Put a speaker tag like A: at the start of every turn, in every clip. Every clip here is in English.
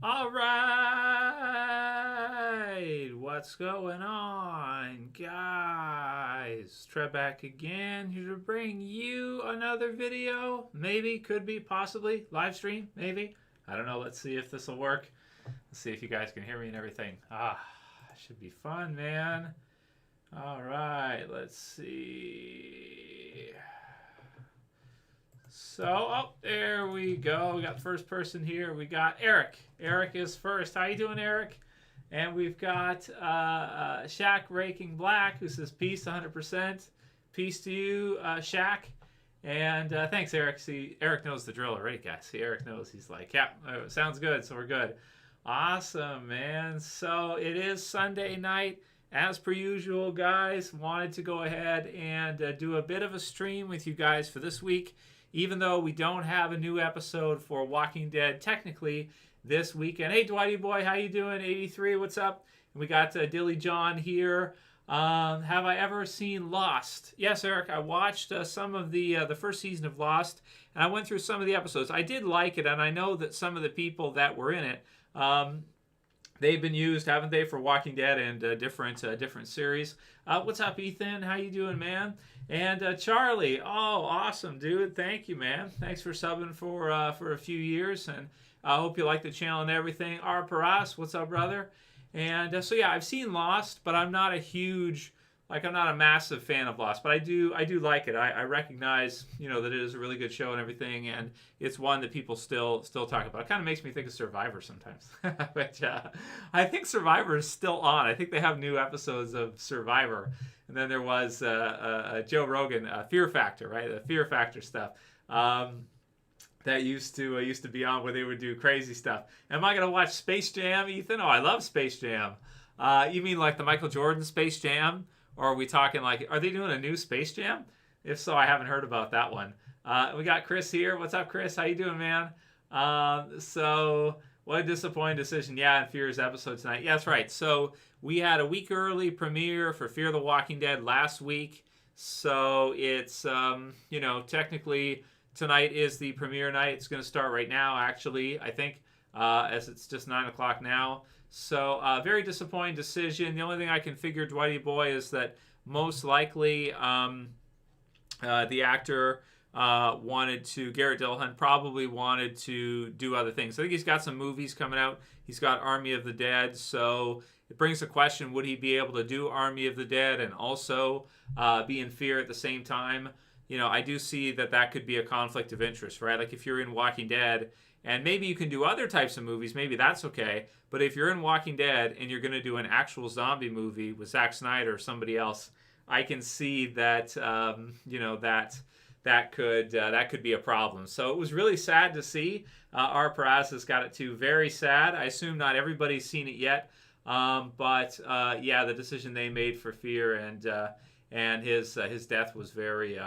A: All right, what's going on, guys? Trev back again here to bring you another video. Maybe, could be, possibly, live stream, maybe. I don't know. Let's see if this will work. Let's see if you guys can hear me and everything. Should be fun, man. All right, let's see. So, there we go. We got the first person here. We got Eric. Eric is first. How you doing, Eric? And we've got Shaq Raking Black, who says peace 100%. Peace to you, Shaq. And thanks, Eric. See, Eric knows the drill already, guys. See, Eric knows. He's like, yeah, sounds good, so we're good. Awesome, man. So it is Sunday night. As per usual, guys, wanted to go ahead and do a bit of a stream with you guys for this week. Even though we don't have a new episode for Walking Dead technically this weekend. Hey, Dwighty boy, how you doing? 83, what's up? And we got Dilly John here. Have I ever seen Lost? Yes, Eric, I watched some of the first season of Lost, and I went through some of the episodes. I did like it, and I know that some of the people that were in it, they've been used, haven't they, for Walking Dead and different series. What's up, Ethan? How you doing, man? And Charlie, oh, awesome, dude. Thank you, man. Thanks for subbing for a few years, and I hope you like the channel and everything. R. Paras, what's up, brother? And so yeah, I've seen Lost, but I'm not I'm not a massive fan of Lost, but I do like it. I recognize, that it is a really good show and everything, and it's one that people still talk about. It kind of makes me think of Survivor sometimes, which I think Survivor is still on. I think they have new episodes of Survivor, and then there was Joe Rogan, Fear Factor, right? The Fear Factor stuff. That used to be on where they would do crazy stuff. Am I gonna watch Space Jam, Ethan? Oh, I love Space Jam. You mean like the Michael Jordan Space Jam? Or are we talking like, are they doing a new Space Jam? If so, I haven't heard about that one. We got Chris here. What's up, Chris? How you doing, man? So, what a disappointing decision. Yeah, in Fear's episode tonight. Yeah, that's right. So, we had a week early premiere for Fear the Walking Dead last week. So, it's, technically tonight is the premiere night. It's going to start right now, actually, I think, as it's just 9 o'clock now. So, very disappointing decision. The only thing I can figure, Dwighty boy, is that most likely the actor Garrett Dillahunt probably wanted to do other things. I think he's got some movies coming out. He's got Army of the Dead, so it brings the question, would he be able to do Army of the Dead and also be in Fear at the same time? I do see that could be a conflict of interest, right? Like if you're in Walking Dead, and maybe you can do other types of movies, maybe that's okay. But if you're in Walking Dead and you're going to do an actual zombie movie with Zack Snyder or somebody else, I can see that that could be a problem. So it was really sad to see. R. Peraza's got it too. Very sad. I assume not everybody's seen it yet. But the decision they made for Fear and his death was very,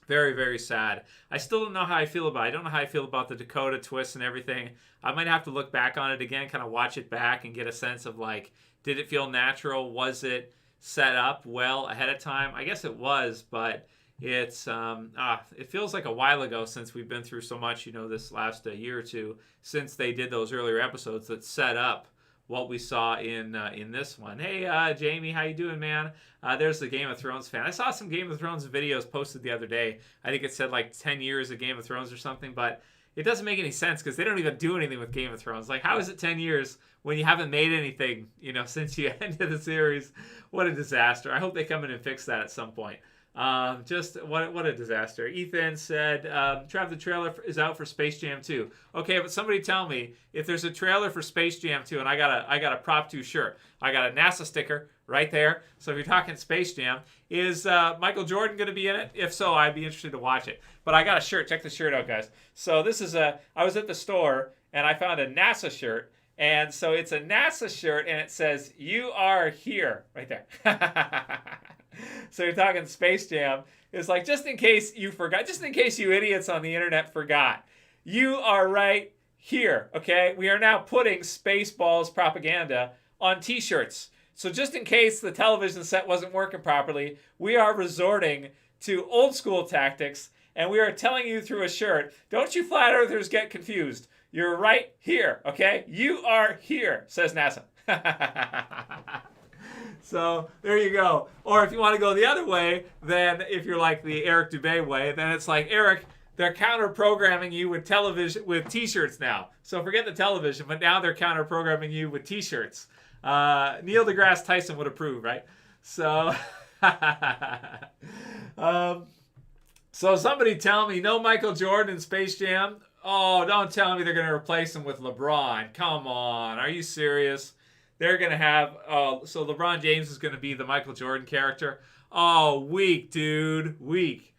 A: very sad. I still don't know how I feel about it. I don't know how I feel about the Dakota twist and everything. I might have to look back on it again, kind of watch it back and get a sense of like, did it feel natural? Was it set up well ahead of time? I guess it was, but it's it feels like a while ago since we've been through so much, this last year or two, since they did those earlier episodes that set up what we saw in this one. Hey, Jamie, how you doing, man? There's the Game of Thrones fan. I saw some Game of Thrones videos posted the other day. I think it said like 10 years of Game of Thrones or something, but it doesn't make any sense because they don't even do anything with Game of Thrones. Like, how is it 10 years when you haven't made anything, since you ended the series? What a disaster. I hope they come in and fix that at some point. Just what a disaster. Ethan said, Trev, the trailer is out for Space Jam 2. Okay, but somebody tell me if there's a trailer for Space Jam 2, and I got a Prop 2 shirt. I got a NASA sticker right there. So if you're talking Space Jam, is Michael Jordan going to be in it? If so, I'd be interested to watch it. But I got a shirt. Check the shirt out, guys. So this is I was at the store and I found a NASA shirt. And so it's a NASA shirt and it says, "You are here," right there. So you're talking Space Jam. It's like, just in case you forgot, just in case you idiots on the internet forgot, you are right here, okay? We are now putting Spaceballs propaganda on t-shirts. So just in case the television set wasn't working properly, we are resorting to old school tactics, and we are telling you through a shirt, don't you flat earthers get confused. You're right here, okay? You are here, says NASA. So there you go. Or if you want to go the other way, then if you're like the Eric Dubé way, then it's like, Eric, they're counter-programming you with television, with T-shirts now. So forget the television, but now they're counter-programming you with T-shirts. Neil deGrasse Tyson would approve, right? So, so somebody tell me, no Michael Jordan in Space Jam? Oh, don't tell me they're going to replace him with LeBron. Come on. Are you serious? They're going to have... so LeBron James is going to be the Michael Jordan character? Oh, weak, dude. Weak.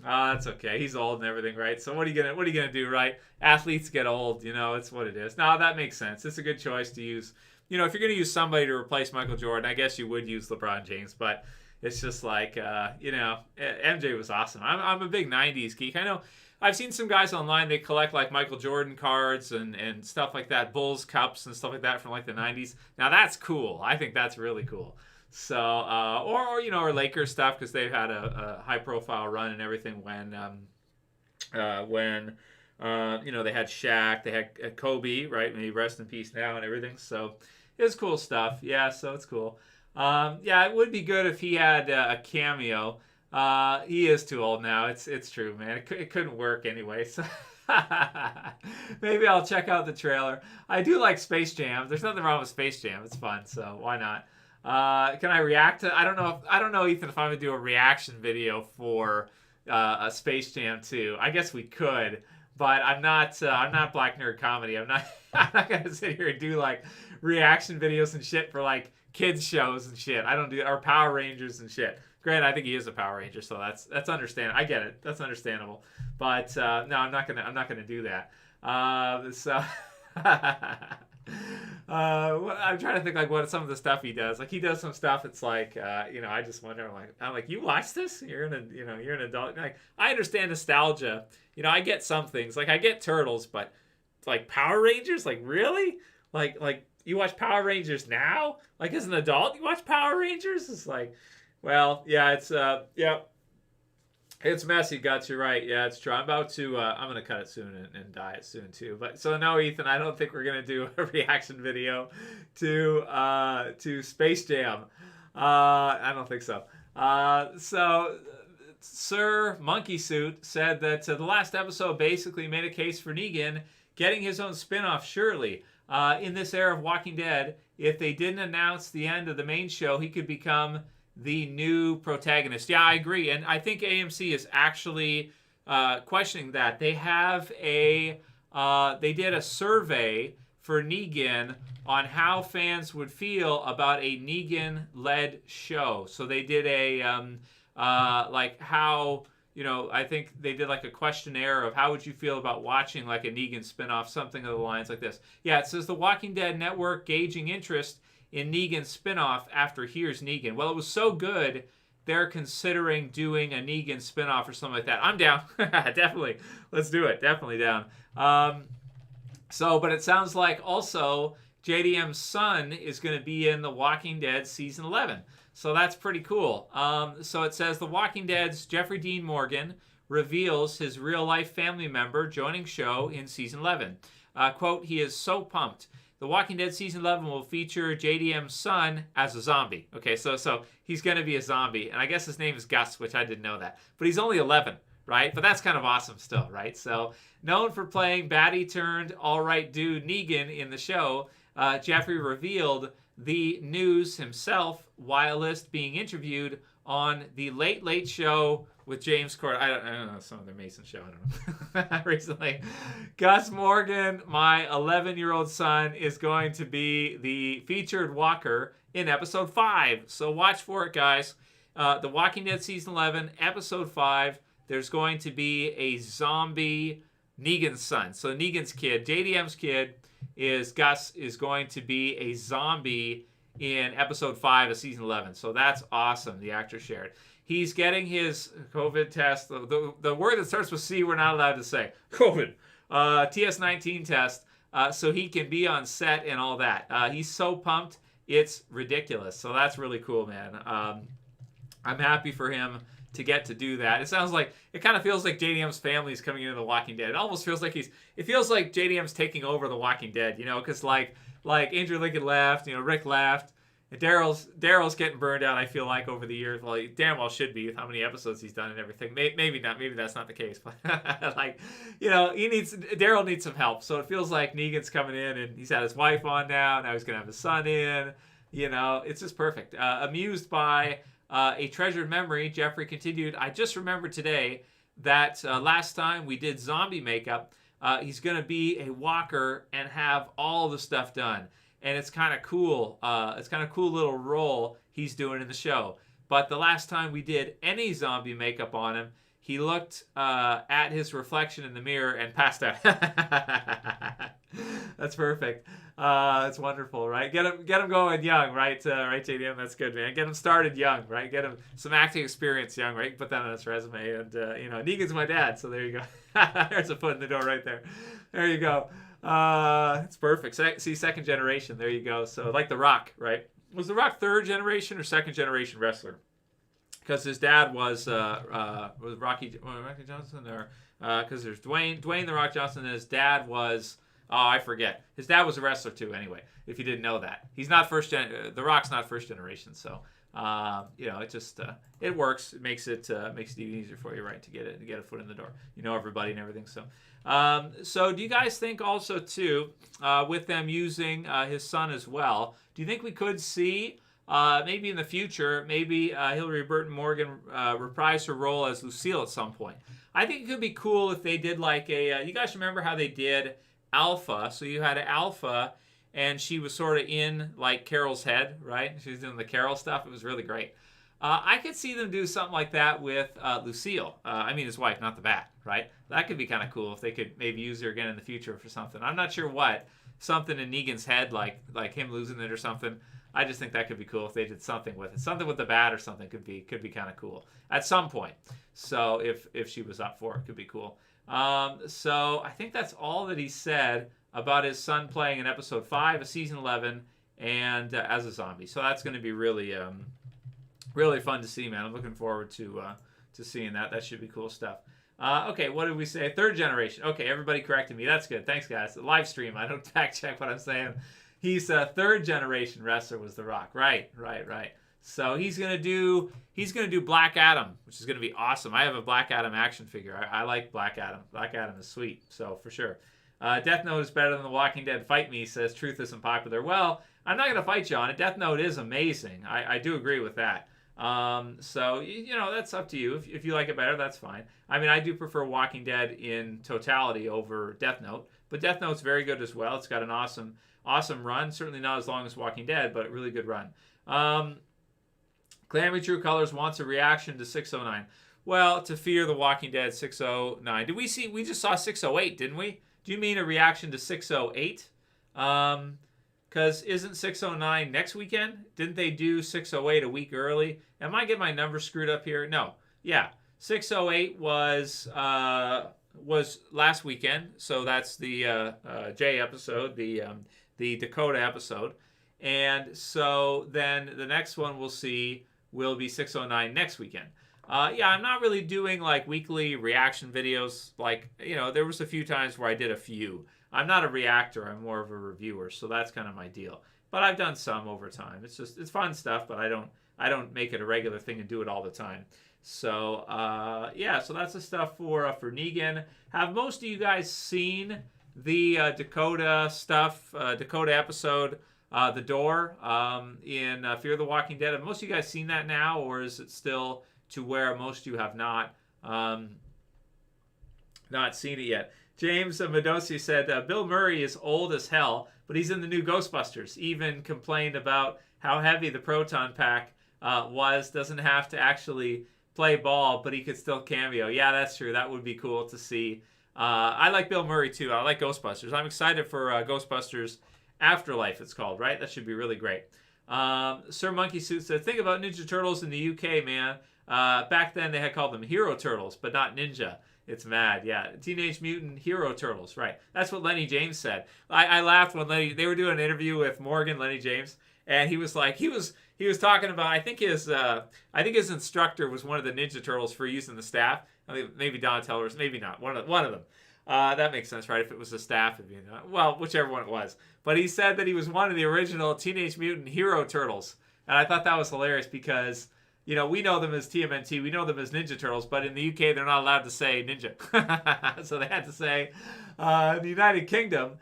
A: That's okay. He's old and everything, right? So what are you gonna do, right? Athletes get old, it's what it is. No, that makes sense. It's a good choice to use. If you're gonna use somebody to replace Michael Jordan, I guess you would use LeBron James, but it's just like, MJ was awesome. I'm a big 90s geek. I know I've seen some guys online, they collect like Michael Jordan cards and stuff like that, Bulls cups and stuff like that from like the 90s. Now that's cool. I think that's really cool. So, or Lakers stuff, because they've had a high profile run and everything when they had Shaq, they had Kobe, right? May he rest in peace now and everything. So it's cool stuff. Yeah, so it's cool. It would be good if he had a cameo. He is too old now. It's true, man. It couldn't work anyway. So maybe I'll check out the trailer. I do like Space Jam. There's nothing wrong with Space Jam. It's fun, so why not? Can I react to? I don't know, Ethan, if I'm gonna do a reaction video for a Space Jam 2. I guess we could, but I'm not Black Nerd Comedy. I'm not gonna sit here and do like reaction videos and shit for like kids shows and shit. I don't do, or Power Rangers and shit. Granted, I think he is a Power Ranger, so that's understandable. I get it. That's understandable. But no, I'm not gonna do that. I'm trying to think like what some of the stuff he does. Like he does some stuff. It's like I just wonder. I'm like, you watch this? You're an adult. Like I understand nostalgia. I get some things. Like I get Turtles, but like Power Rangers, like really? Like you watch Power Rangers now? Like as an adult, you watch Power Rangers? It's like, well, yeah, it's It's messy, got you right. Yeah, it's true. I'm about to, I'm going to cut it soon and dye it soon too. But so no, Ethan, I don't think we're going to do a reaction video to Space Jam. I don't think so. So Sir Monkey Suit said that the last episode basically made a case for Negan getting his own spin-off, surely. In this era of Walking Dead, if they didn't announce the end of the main show, he could become the new protagonist. Yeah, I agree. And I think AMC is actually questioning that. They have they did a survey for Negan on how fans would feel about a Negan-led show. So they did like how, I think they did like a questionnaire of how would you feel about watching like a Negan spinoff, something of the lines like this. Yeah, it says the Walking Dead network gauging interest in Negan's spinoff after Here's Negan. Well, it was so good, they're considering doing a Negan spinoff or something like that. I'm down. Definitely. Let's do it. Definitely down. But it sounds like also JDM's son is going to be in The Walking Dead Season 11. So that's pretty cool. So it says The Walking Dead's Jeffrey Dean Morgan reveals his real-life family member joining show in Season 11. Quote, he is so pumped. The Walking Dead Season 11 will feature JDM's son as a zombie. Okay, so he's going to be a zombie. And I guess his name is Gus, which I didn't know that. But he's only 11, right? But that's kind of awesome still, right? So known for playing baddie turned all-right dude Negan in the show, Jeffrey revealed the news himself while being interviewed on The Late Late Show with James Corden. I don't know, some other Mason show, I don't know. Recently. Gus Morgan, my 11-year-old son, is going to be the featured walker in episode 5. So watch for it, guys. The Walking Dead Season 11, episode 5, there's going to be a zombie Negan's son. So Negan's kid, JDM's kid, Gus is going to be a zombie in episode 5 of season 11. So that's awesome. The actor shared. He's getting his COVID test. The word that starts with C we're not allowed to say. COVID. TS19 test. So he can be on set and all that. He's so pumped. It's ridiculous. So that's really cool, man. I'm happy for him to get to do that. It sounds like, it kind of feels like JDM's family is coming into The Walking Dead. It almost feels like it feels like JDM's taking over The Walking Dead, you know, because like Andrew Lincoln left, you know, Rick left, and Daryl's getting burned out, I feel like, over the years. Well, he damn well should be with how many episodes he's done and everything. Maybe not, maybe that's not the case, but like, you know, Daryl needs some help. So it feels like Negan's coming in, and he's had his wife on now he's going to have his son in, you know, it's just perfect. Amused by a treasured memory, Jeffrey continued, I just remembered today that last time we did zombie makeup, he's going to be a walker and have all the stuff done. And it's kind of cool. It's kind of cool little role he's doing in the show. But the last time we did any zombie makeup on him, he looked at his reflection in the mirror and passed out. That's perfect. It's wonderful, right? Get him going young, right? Right, JDM? That's good, man. Get him started young, right? Get him some acting experience young, right? Put that on his resume. And, you know, Negan's my dad, so there you go. There's a foot in the door right there. There you go. It's perfect. See, second generation. There you go. So, like The Rock, right? Was The Rock third generation or second generation wrestler? Because his dad was Rocky Johnson, or because there's Dwayne The Rock Johnson, and his dad was, oh, I forget. His dad was a wrestler too. Anyway, if you didn't know that, he's not The Rock's not first generation. So you know, it just it works. It makes it even easier for you, right, to get a foot in the door. You know everybody and everything. So so do you guys think also too, with them using his son as well? Do you think we could see? Maybe in the future, maybe Hillary Burton Morgan reprise her role as Lucille at some point. I think it could be cool if they did like a... you guys remember how they did Alpha? So you had Alpha, and she was sort of in like Carol's head, right? She was doing the Carol stuff. It was really great. I could see them do something like that with Lucille. I mean his wife, not the Bat, right? That could be kind of cool if they could maybe use her again in the future for something. I'm not sure what. Something in Negan's head, like him losing it or something. I just think that could be cool if they did something with it. Something with the Bat or something could be kind of cool at some point. So if she was up for it, could be cool. So I think that's all that he said about his son playing in episode 5 of season 11 and as a zombie. So that's going to be really really fun to see, man. I'm looking forward to seeing that. That should be cool stuff. Okay, what did we say? Third generation. Okay, everybody corrected me. That's good. Thanks, guys. The live stream. I don't fact check what I'm saying. He's a third generation wrestler was The Rock. Right. So he's gonna do Black Adam, which is gonna be awesome. I have a Black Adam action figure. I like Black Adam. Black Adam is sweet. So for sure. Death Note is better than The Walking Dead. Fight me, says Truth isn't popular. Well, I'm not gonna fight you on it. Death Note is amazing. I do agree with that. So you know, that's up to you. If you like it better, that's fine. I mean, I do prefer Walking Dead in totality over Death Note, but Death Note's very good as well. It's got an awesome run. Certainly not as long as Walking Dead, but a really good run. Glammy True Colors wants a reaction to 609. Well, to Fear the Walking Dead 609. Did we see? We just saw 608, didn't we? Do you mean a reaction to 608? Because isn't 609 next weekend? Didn't they do 608 a week early? Am I getting my numbers screwed up here? No. Yeah. 608 was last weekend. So that's the J episode, the Dakota episode. And so then the next one we'll see will be 609 next weekend. Yeah, I'm not really doing like weekly reaction videos. Like, you know, there was a few times where I did a few. I'm not a reactor. I'm more of a reviewer. So that's kind of my deal. But I've done some over time. It's fun stuff, but I don't make it a regular thing and do it all the time. So, yeah, so that's the stuff for Negan. Have most of you guys seen the Dakota stuff, Dakota episode, The Door, in Fear the Walking Dead? Have most of you guys seen that now, or is it still to where most of you have not seen it yet? James Medosi said, Bill Murray is old as hell, but he's in the new Ghostbusters. Even complained about how heavy the proton pack was. Doesn't have to actually play ball, but he could still cameo. Yeah, that's true. That would be cool to see. I like Bill Murray, too. I like Ghostbusters. I'm excited for Ghostbusters Afterlife, it's called, right? That should be really great. Sir Monkey Suit said, think about Ninja Turtles in the UK, man. Back then, they had called them Hero Turtles, but not Ninja. It's mad, yeah. Teenage Mutant Hero Turtles, right. That's what Lenny James said. I laughed when they were doing an interview with Lenny James, and he was like, he was he was talking about. I think his instructor was one of the Ninja Turtles for using the staff. I mean, maybe Donatello, or maybe not. One of them. That makes sense, right? If it was the staff, it'd be, well, whichever one it was. But he said that he was one of the original Teenage Mutant Hero Turtles, and I thought that was hilarious because, we know them as TMNT, we know them as Ninja Turtles, but in the UK they're not allowed to say Ninja, so they had to say the United Kingdom,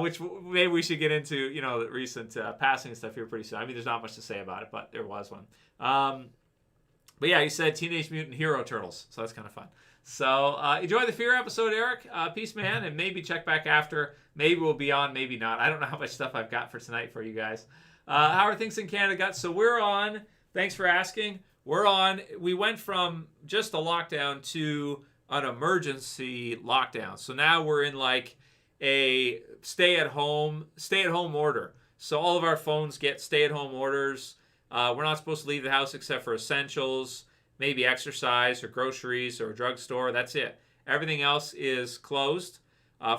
A: which maybe we should get into, the recent passing stuff here pretty soon. I mean, there's not much to say about it, but there was one. But yeah, he said Teenage Mutant Hero Turtles, so that's kind of fun. So enjoy the Fear episode, Eric. Peace, man, and maybe check back after. Maybe we'll be on, maybe not. I don't know how much stuff I've got for tonight for you guys. How are things in Canada? So we're on. Thanks for asking. We're on. We went from just a lockdown to an emergency lockdown. So now we're in like a stay-at-home order. So all of our phones get stay-at-home orders. We're not supposed to leave the house except for essentials. Maybe exercise or groceries or a drugstore. That's it. Everything else is closed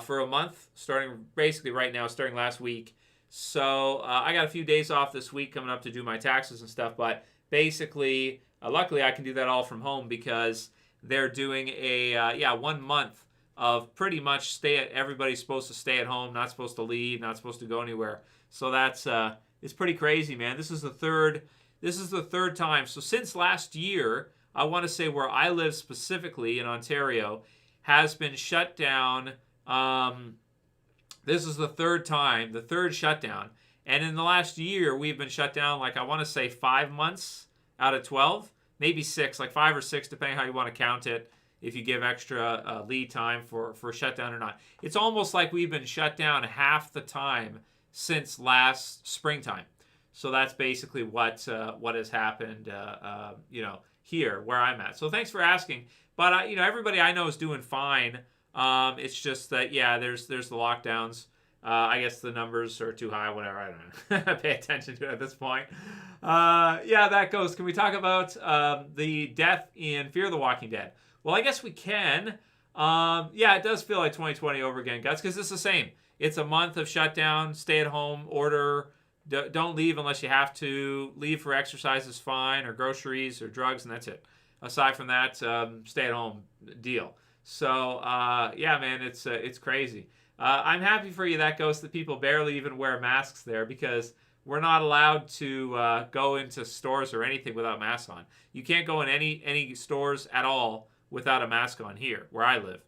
A: for a month, starting basically right now, starting last week. So I got a few days off this week coming up to do my taxes and stuff. But basically, luckily, I can do that all from home because they're doing a 1 month of pretty much everybody's supposed to stay at home, not supposed to leave, not supposed to go anywhere. So that's it's pretty crazy, man. This is the third time. So since last year, I want to say where I live specifically in Ontario has been shut down. This is the third shutdown. And in the last year, we've been shut down, like I want to say 5 months out of 12, maybe 6, like 5 or 6, depending how you want to count it, if you give extra lead time for shutdown or not. It's almost like we've been shut down half the time since last springtime. So that's basically what has happened, here where I'm at. So thanks for asking. But everybody I know is doing fine. It's just that there's the lockdowns. I guess the numbers are too high. Whatever, I don't know. Pay attention to it at this point. That goes. Can we talk about the death in Fear the Walking Dead? Well, I guess we can. It does feel like 2020 over again, guys, because it's the same. It's a month of shutdown, stay-at-home order. Don't leave unless you have to. Leave for exercise is fine, or groceries, or drugs, and that's it. Aside from that, stay-at-home deal. So, man, it's crazy. I'm happy for you, that goes, that people barely even wear masks there because we're not allowed to go into stores or anything without masks on. You can't go in any stores at all without a mask on here, where I live.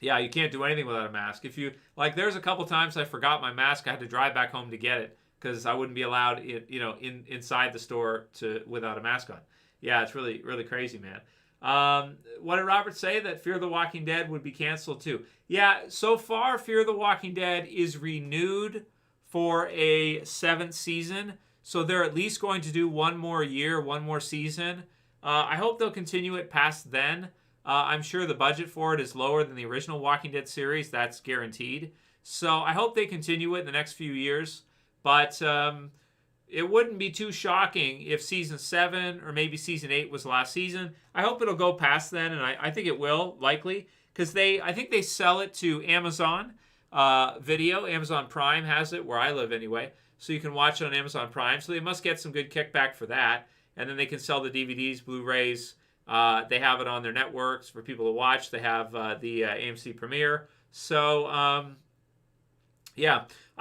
A: You can't do anything without a mask. If you there's a couple times I forgot my mask. I had to drive back home to get it because I wouldn't be allowed, inside the store without a mask on. Yeah, it's really, really crazy, man. What did Robert say? That Fear the Walking Dead would be canceled too. Yeah, so far Fear the Walking Dead is renewed for a 7th season. So they're at least going to do one more year, one more season. I hope they'll continue it past then. I'm sure the budget for it is lower than the original Walking Dead series. That's guaranteed. So I hope they continue it in the next few years. But it wouldn't be too shocking if season 7 or maybe season 8 was the last season. I hope it'll go past then, and I think it will, likely. Because I think they sell it to Amazon Video. Amazon Prime has it, where I live anyway. So you can watch it on Amazon Prime. So they must get some good kickback for that. And then they can sell the DVDs, Blu-rays. They have it on their networks for people to watch. They have the AMC Premiere. So, I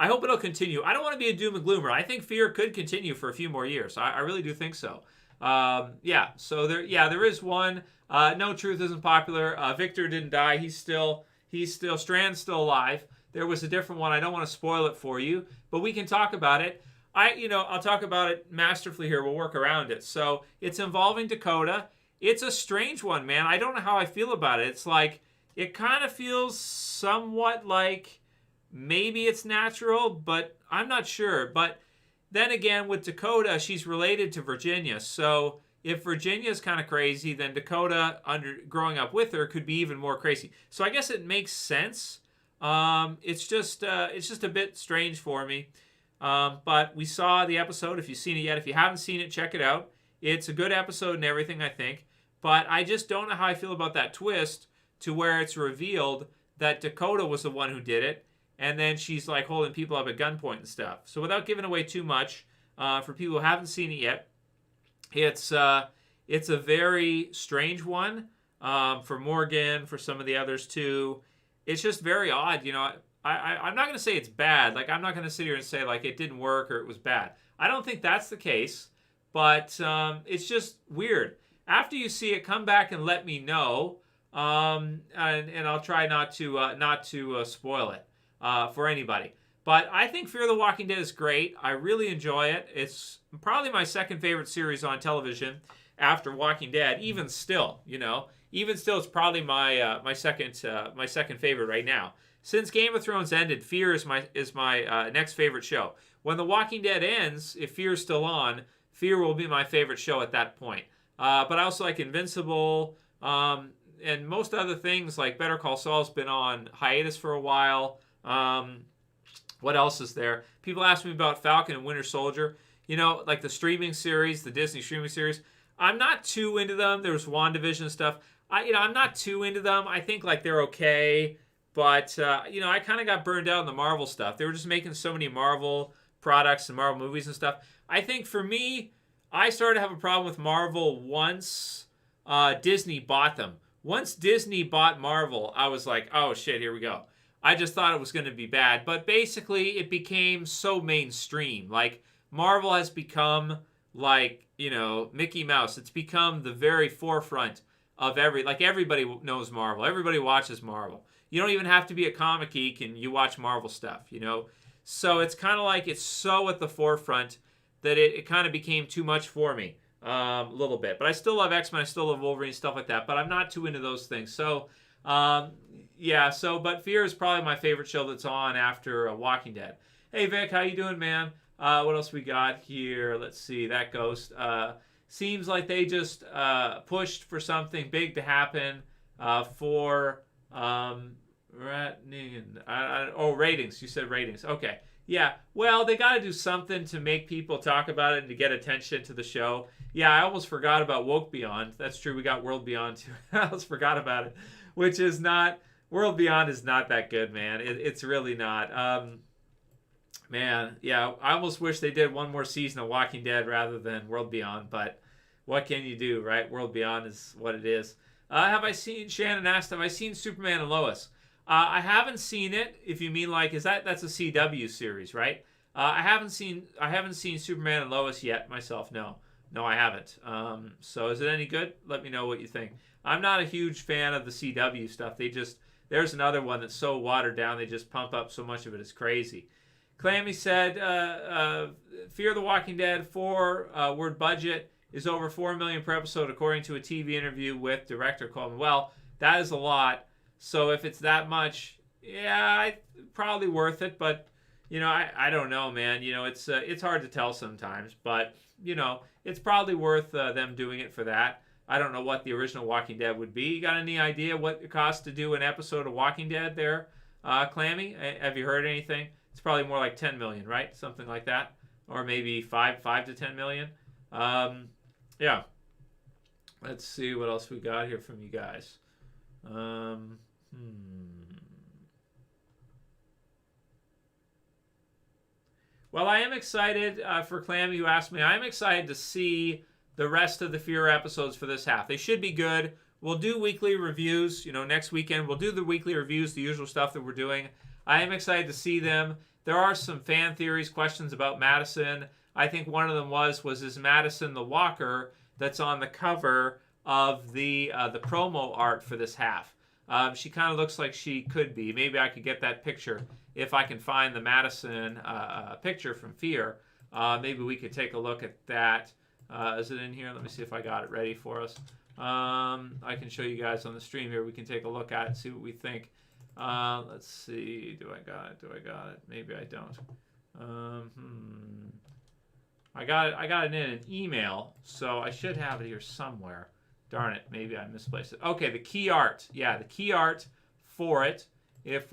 A: hope it'll continue. I don't want to be a doom and gloomer. I think Fear could continue for a few more years. I really do think so. So there is one. No, Truth isn't popular. Victor didn't die. He's still Strand's still alive. There was a different one. I don't want to spoil it for you, but we can talk about it. I'll talk about it masterfully here. We'll work around it. So it's involving Dakota. It's a strange one, man. I don't know how I feel about it. It's like, it kind of feels somewhat like maybe it's natural, but I'm not sure. But then again, with Dakota, she's related to Virginia. So if Virginia's kind of crazy, then Dakota, growing up with her, could be even more crazy. So I guess it makes sense. It's just a bit strange for me. But we saw the episode. If you've seen it yet, if you haven't seen it, check it out. It's a good episode and everything, I think. But I just don't know how I feel about that twist to where it's revealed that Dakota was the one who did it. And then she's like holding people up at gunpoint and stuff. So without giving away too much, For people who haven't seen it yet, it's a very strange one for Morgan, for some of the others too. It's just very odd, you know. I'm not going to say it's bad. Like, I'm not going to sit here and say like it didn't work or it was bad. I don't think that's the case, but it's just weird. After you see it, come back and let me know, and I'll try not to spoil it for anybody. But I think Fear the Walking Dead is great. I really enjoy it. It's probably my second favorite series on television after Walking Dead. Even still, you know, it's probably my second favorite right now. Since Game of Thrones ended, Fear is my next favorite show. When The Walking Dead ends, if Fear's still on, Fear will be my favorite show at that point. But I also like Invincible, and most other things like Better Call Saul's been on hiatus for a while. What else is there? People ask me about Falcon and Winter Soldier. You know, like the streaming series, the Disney streaming series. I'm not too into them. There's WandaVision stuff. I'm not too into them. I think like they're okay, but I kind of got burned out on the Marvel stuff. They were just making so many Marvel products and Marvel movies and stuff. I think for me, I started to have a problem with Marvel once Disney bought them. Once Disney bought Marvel, I was like, oh shit, here we go. I just thought it was going to be bad. But basically, it became so mainstream. Like, Marvel has become like, Mickey Mouse. It's become the very forefront of everybody knows Marvel. Everybody watches Marvel. You don't even have to be a comic geek and you watch Marvel stuff, So it's kind of like it's so at the forefront that it kind of became too much for me a little bit. But I still love X-Men. I still love Wolverine, stuff like that. But I'm not too into those things. So, but Fear is probably my favorite show that's on after Walking Dead. Hey, Vic, how you doing, man? What else we got here? Let's see. That Ghost. Seems like they just pushed for something big to happen for Negan. Ratings. You said ratings. Okay. Yeah. Well, they got to do something to make people talk about it and to get attention to the show. Yeah, I almost forgot about Woke Beyond. That's true. We got World Beyond too. I almost forgot about it, which is not... World Beyond is not that good, man. It's really not. Man, yeah, I almost wish they did one more season of Walking Dead rather than World Beyond, but what can you do, right? World Beyond is what it is. Shannon asked, have I seen Superman and Lois? I haven't seen it, if you mean like, that's a CW series, right? I haven't seen Superman and Lois yet myself, no. No, I haven't. So is it any good? Let me know what you think. I'm not a huge fan of the CW stuff. There's another one that's so watered down, they just pump up so much of it, it's crazy. Clammy said, Fear the Walking Dead, word budget is over $4 million per episode, according to a TV interview with director Coleman. Well, that is a lot. So if it's that much, yeah, probably worth it. But, I don't know, man. It's hard to tell sometimes. But, it's probably worth them doing it for that. I don't know what the original Walking Dead would be. You got any idea what it costs to do an episode of Walking Dead there, Clammy? Have you heard anything? It's probably more like 10 million, right? Something like that. Or maybe 5 to 10 million. Yeah. Let's see what else we got here from you guys. Well, I am excited for Clammy, who asked me. I am excited to see the rest of the Fear episodes for this half. They should be good. We'll do weekly reviews. Next weekend we'll do the weekly reviews, the usual stuff that we're doing. I am excited to see them. There are some fan theories, questions about Madison. I think one of them was is Madison the walker that's on the cover of the promo art for this half? She kind of looks like she could be. Maybe I could get that picture if I can find the Madison picture from Fear. Maybe we could take a look at that. Is it in here? Let me see if I got it ready for us. I can show you guys on the stream here. We can take a look at it and see what we think. Let's see. Do I got it? Maybe I don't. I got it in an email, so I should have it here somewhere. Darn it, maybe I misplaced it. Okay, the key art. Yeah, the key art for it. Let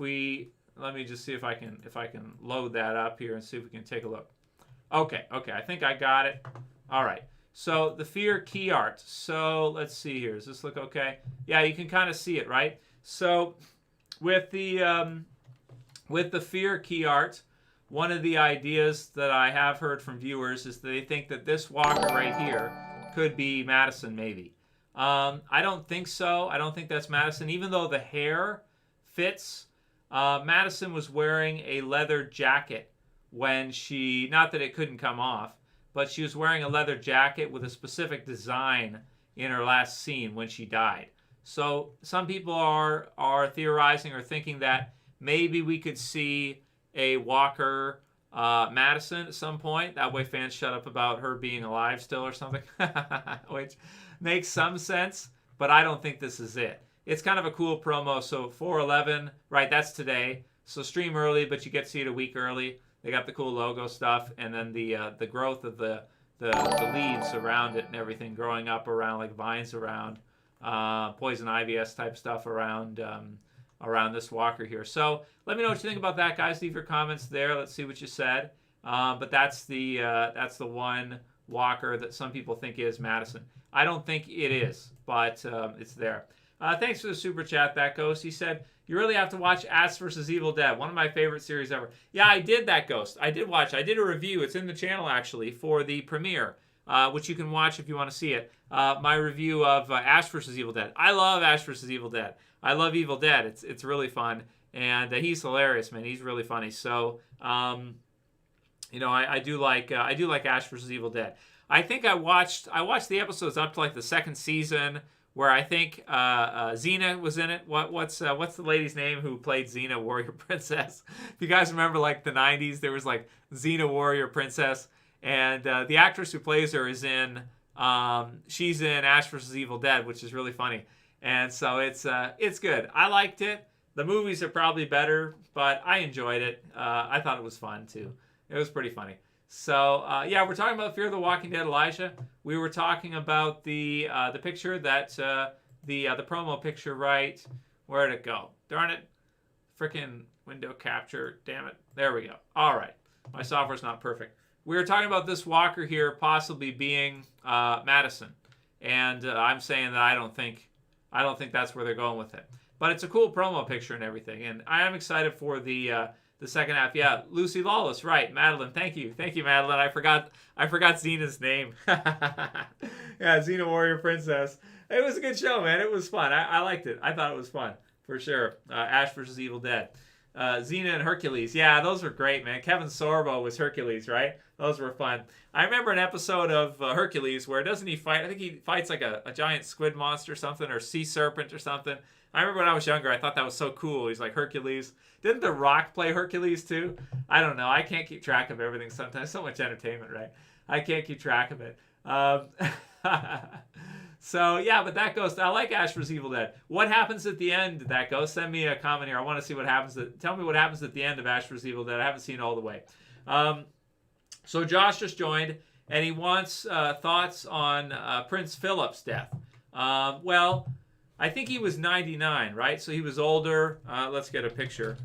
A: me just see if I can load that up here and see if we can take a look. Okay, I think I got it. All right. So the Fear key art. So let's see here. Does this look okay? Yeah, you can kind of see it, right? So with the Fear key art, one of the ideas that I have heard from viewers is that they think that this walker right here could be Madison, maybe. I don't think so. I don't think that's Madison, even though the hair fits. Madison was wearing a leather jacket when she, not that it couldn't come off, but she was wearing a leather jacket with a specific design in her last scene when she died. So some people are theorizing or thinking that maybe we could see a Walker Madison at some point. That way fans shut up about her being alive still or something, which makes some sense, but I don't think this is it. It's kind of a cool promo. So 4/11, right, that's today. So stream early, but you get to see it a week early. They got the cool logo stuff, and then the growth of the leaves around it and everything growing up around, like vines around, poison ivy-esque type stuff around this walker here. So let me know what you think about that, guys. Leave your comments there. Let's see what you said. But that's the one walker that some people think is Madison. I don't think it is, but it's there. Thanks for the super chat, that Ghost. He said, you really have to watch Ash vs. Evil Dead, one of my favorite series ever. Yeah, I did, that Ghost. I did watch. I did a review. It's in the channel, actually, for the premiere, which you can watch if you want to see it. My review of Ash vs. Evil Dead. I love Ash vs. Evil Dead. I love Evil Dead. It's really fun, and he's hilarious, man. He's really funny. So, you know, I do like Ash vs. Evil Dead. I think I watched the episodes up to like the second season, where I think Xena was in it. What's the lady's name who played Xena, Warrior Princess? If you guys remember, like the 90s, there was like Xena, Warrior Princess, and the actress who plays her is in she's in Ash vs. Evil Dead, which is really funny. And so it's good. I liked it. The movies are probably better, but I enjoyed it. I thought it was fun too. It was pretty funny. So yeah, we're talking about Fear the Walking Dead, Elijah. We were talking about the picture that the promo picture, right? Where'd it go? Darn it! Frickin' window capture. Damn it! There we go. All right, my software's not perfect. We were talking about this walker here possibly being Madison, and I'm saying that I don't think that's where they're going with it. But it's a cool promo picture and everything, and I am excited for the second half. Yeah, Lucy Lawless, right? Madeline, thank you, Madeline. I forgot Xena's name. Yeah, Xena, Warrior Princess. It was a good show, man. It was fun. I liked it. I thought it was fun for sure. Ash vs. Evil Dead. Xena and Hercules. Yeah, those were great, man. Kevin Sorbo was Hercules, right? Those were fun. I remember an episode of Hercules where doesn't he fight? I think he fights like a giant squid monster or something, or sea serpent or something. I remember when I was younger, I thought that was so cool. He's like Hercules. Didn't The Rock play Hercules too? I don't know. I can't keep track of everything sometimes. So much entertainment, right? I can't keep track of it. So, yeah, but that Ghost, I like Ash vs. Evil Dead. What happens at the end, that Ghost? Send me a comment here. I want to see what happens. Tell me what happens at the end of Ash vs. Evil Dead. I haven't seen it all the way. So Josh just joined, and he wants thoughts on Prince Philip's death. Well, I think he was 99, right? So he was older. Let's get a picture.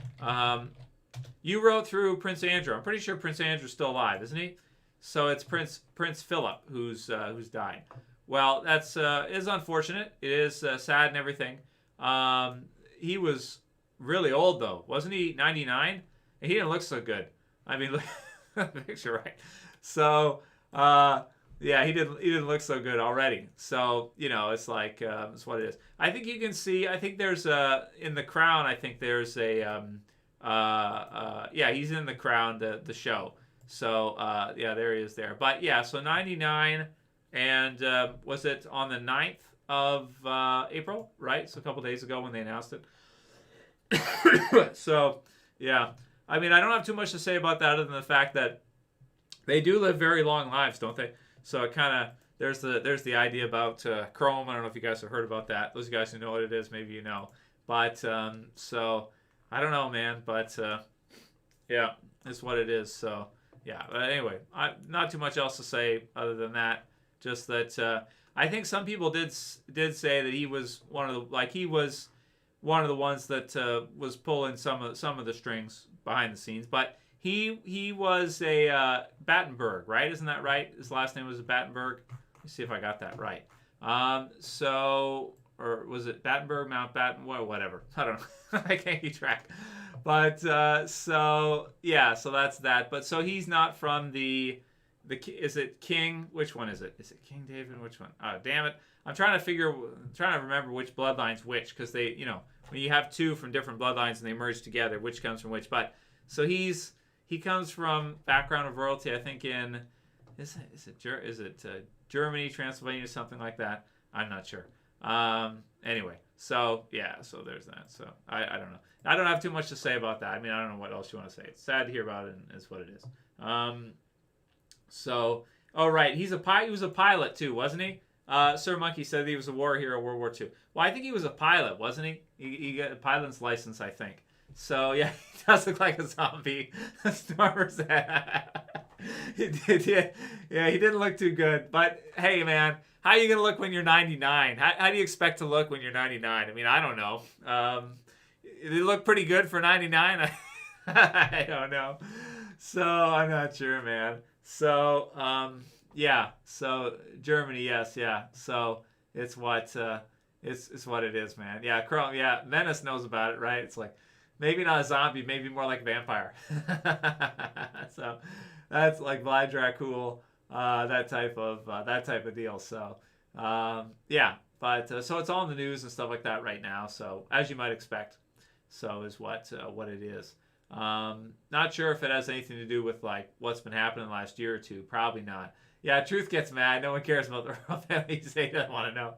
A: You wrote through Prince Andrew. I'm pretty sure Prince Andrew's still alive, isn't he? So it's Prince Philip who's dying. Well, that's is unfortunate. It is sad and everything. He was really old though, wasn't he? 99. He didn't look so good. I mean, look at the picture, right? So yeah, he didn't look so good already. So you know, it's like it's what it is. I think you can see. I think there's in The Crown. I think there's a yeah, he's in The Crown, the show. So yeah, there he is there. But yeah, so 99. And was it on the 9th of April, right? So a couple days ago when they announced it. So, yeah. I mean, I don't have too much to say about that other than the fact that they do live very long lives, don't they? So it kind of, there's the idea about Chrome. I don't know if you guys have heard about that. Those guys who know what it is, maybe you know. But, so, I don't know, man. But, yeah, it's what it is. So, yeah. But anyway, not too much else to say other than that. Just that I think some people did say that he was one of the ones that was pulling some of the strings behind the scenes. But he was a Battenberg, right? Isn't that right? His last name was Battenberg. Let me see if I got that right. So, or was it Battenberg, Mountbatten? Well, whatever. I don't know. I can't keep track. But so yeah, so that's that. But so he's not from the is it King? Which one is it? Is it King David? Which one? Oh, damn it! I'm trying to remember which bloodline's which, because they, when you have two from different bloodlines and they merge together, which comes from which. But so he comes from background of royalty, I think in is it Germany, Transylvania, something like that. I'm not sure. Anyway, so yeah, so there's that. So I don't know. I don't have too much to say about that. I mean, I don't know what else you want to say. It's sad to hear about it, and it's what it is. So, oh right, he was a pilot too, wasn't he? Sir Monkey said he was a war hero, World War II. Well, I think he was a pilot, wasn't he? He got a pilot's license, I think. So yeah, he does look like a zombie. Stormer said. He did. Yeah, he didn't look too good. But hey, man, how are you gonna look when you're 99? How do you expect to look when you're 99? I mean, I don't know. They look pretty good for 99. I don't know. So I'm not sure, man. So yeah. So Germany, yes, yeah. So it's what it's what it is, man. Yeah, Chrome. Yeah, Menace knows about it, right? It's like maybe not a zombie, maybe more like a vampire. So that's like Vlad Dracul, that type of deal. So yeah, but so it's all in the news and stuff like that right now. So as you might expect, so is what it is. Not sure if it has anything to do with like what's been happening the last year or two. Probably not. Yeah, Truth gets mad. No one cares about the royal family. He doesn't want to know.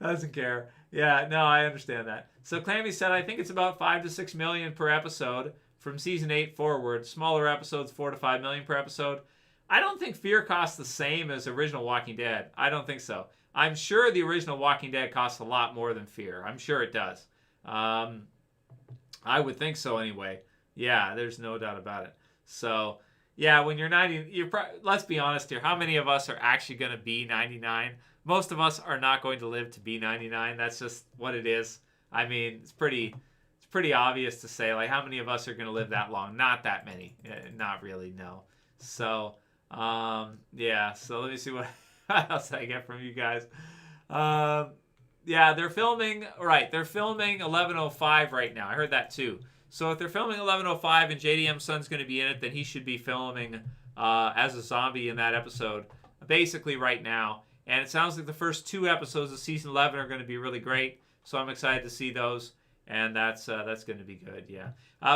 A: Doesn't care. Yeah, no, I understand that. So Clammy said, I think it's about 5 to 6 million per episode from season 8 forward. Smaller episodes, 4 to 5 million per episode. I don't think Fear costs the same as original Walking Dead. I don't think so. I'm sure the original Walking Dead costs a lot more than Fear. I'm sure it does. I would think so anyway. Yeah, there's no doubt about it. So, yeah, when you're 90, let's be honest here. How many of us are actually going to be 99? Most of us are not going to live to be 99. That's just what it is. I mean, it's pretty obvious to say, like, how many of us are going to live that long? Not that many. Not really, no. So, yeah, so let me see what else I get from you guys. Yeah, they're filming 11:05 right now. I heard that too. So if they're filming 11:05 and JDM's son's going to be in it, then he should be filming as a zombie in that episode, basically right now. And it sounds like the first 2 episodes of season 11 are going to be really great. So I'm excited to see those, and that's going to be good. Yeah.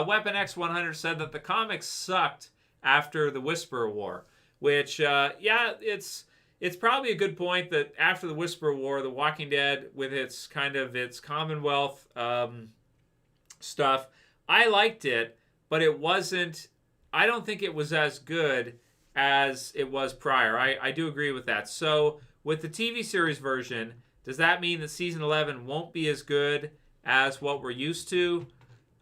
A: Weapon X100 said that the comics sucked after the Whisperer War, which yeah, it's probably a good point that after the Whisperer War, The Walking Dead with its Commonwealth stuff. I liked it, but it wasn't. I don't think it was as good as it was prior. I do agree with that. So with the TV series version, does that mean that season 11 won't be as good as what we're used to?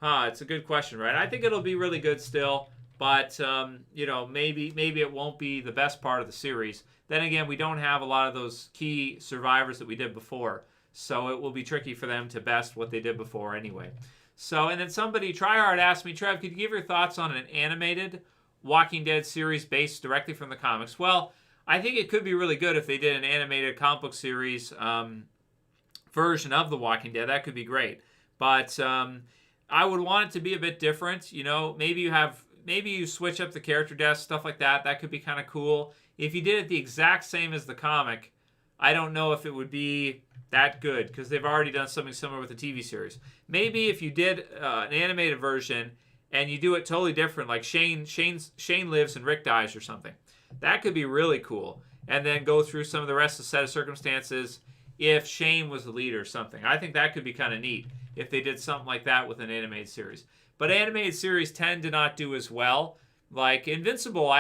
A: It's a good question, right? I think it'll be really good still, but maybe it won't be the best part of the series. Then again, we don't have a lot of those key survivors that we did before, so it will be tricky for them to best what they did before anyway. So, and then somebody, Tryhard, asked me, Trev, could you give your thoughts on an animated Walking Dead series based directly from the comics? Well, I think it could be really good if they did an animated comic book series version of The Walking Dead. That could be great. But I would want it to be a bit different. Maybe you switch up the character deaths, stuff like that. That could be kind of cool. If you did it the exact same as the comic, I don't know if it would be that good because they've already done something similar with the TV series. Maybe if you did an animated version and you do it totally different, like Shane lives and Rick dies or something, that could be really cool. And then go through some of the rest of the set of circumstances if Shane was the lead or something. I think that could be kind of neat if they did something like that with an animated series. But animated series tend to not do as well. Like Invincible,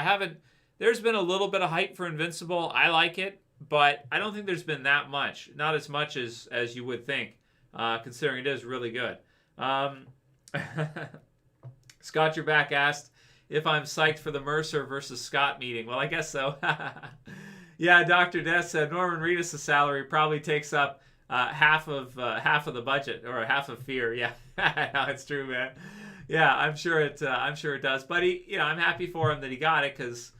A: there's been a little bit of hype for Invincible. I like it, but I don't think there's been that much. Not as much as you would think, considering it is really good. Scott Your Back asked if I'm psyched for the Mercer versus Scott meeting. Well, I guess so. Yeah, Dr. Death said Norman Reedus' salary probably takes up half of the budget, or half of Fear. Yeah, no, it's true, man. Yeah, I'm sure it does. But I'm happy for him that he got it because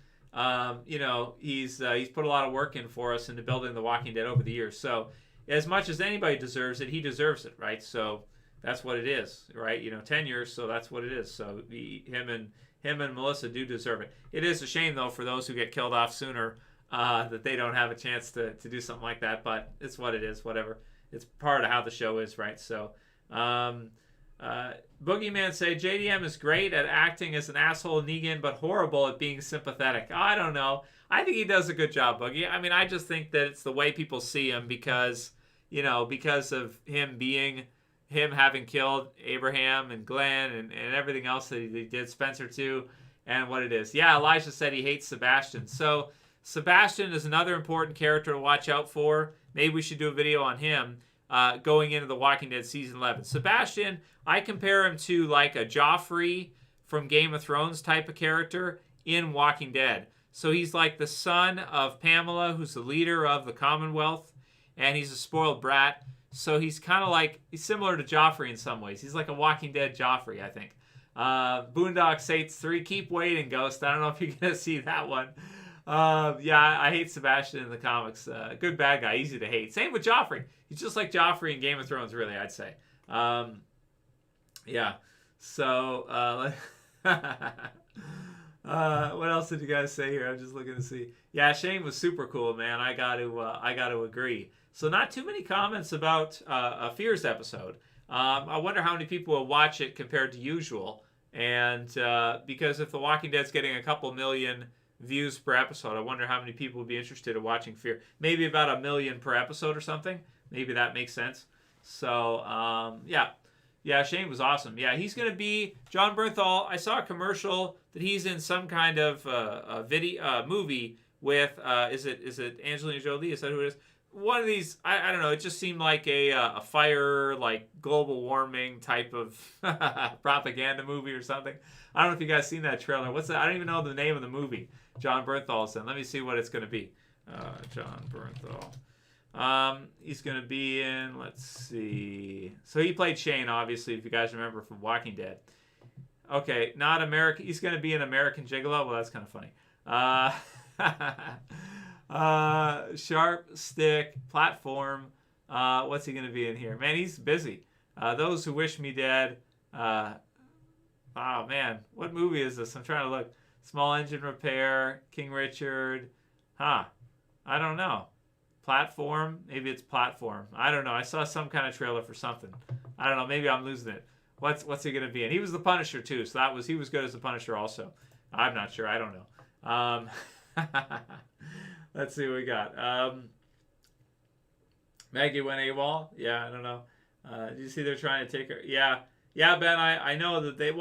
A: he's put a lot of work in for us into building The Walking Dead over the years. So as much as anybody deserves it, he deserves it, right? So that's what it is, right? 10 years, so that's what it is. So him and Melissa do deserve it. It is a shame though for those who get killed off sooner that they don't have a chance to do something like that. But it's what it is. Whatever. It's part of how the show is, right? So. Boogeyman say JDM is great at acting as an asshole Negan, but horrible at being sympathetic. I don't know. I think he does a good job, Boogie. I mean, I just think that it's the way people see him because of him having killed Abraham and Glenn and everything else that he did, Spencer too, and what it is. Yeah, Elijah said he hates Sebastian. So Sebastian is another important character to watch out for. Maybe we should do a video on him. Going into The Walking Dead season 11. Sebastian, I compare him to like a Joffrey from Game of Thrones type of character in Walking Dead. So he's like the son of Pamela, who's the leader of the Commonwealth, and he's a spoiled brat. So he's kind of like, he's similar to Joffrey in some ways. He's like a Walking Dead Joffrey, I think. Boondock Saints 3, keep waiting, Ghost. I don't know if you're going to see that one. Yeah, I hate Sebastian in the comics. Good bad guy, easy to hate. Same with Joffrey. He's just like Joffrey in Game of Thrones, really, I'd say. Yeah. So, what else did you guys say here? I'm just looking to see. Yeah, Shane was super cool, man. I got to agree. So, not too many comments about a Fears episode. I wonder how many people will watch it compared to usual. And because if The Walking Dead's getting a couple million views per episode, I wonder how many people would be interested in watching Fear. Maybe about 1 million per episode or something. Maybe that makes sense. So, yeah, Shane was awesome. Yeah, he's going to be John Bernthal. I saw a commercial that he's in some kind of movie with, is it Angelina Jolie? Is that who it is? One of these, I don't know, it just seemed like a fire, like global warming type of propaganda movie or something. I don't know if you guys seen that trailer. What's that? I don't even know the name of the movie. John Bernthal's in. Let me see what it's going to be. John Bernthal. He's going to be in, let's see. So he played Shane, obviously, if you guys remember from Walking Dead. Okay, not American. He's going to be in American Gigolo. Well, that's kind of funny. Sharp Stick, Platform. What's he going to be in here? Man, he's busy. Those Who Wish Me Dead. Oh, man. What movie is this? I'm trying to look. Small Engine Repair, King Richard. I don't know. Platform? Maybe it's Platform. I don't know. I saw some kind of trailer for something. I don't know. Maybe I'm losing it. What's he going to be in? He was the Punisher, too. So he was good as the Punisher also. I'm not sure. I don't know. Let's see what we got. Maggie went AWOL. Yeah, I don't know. Did you see they're trying to take her? Yeah, Ben, I know that they've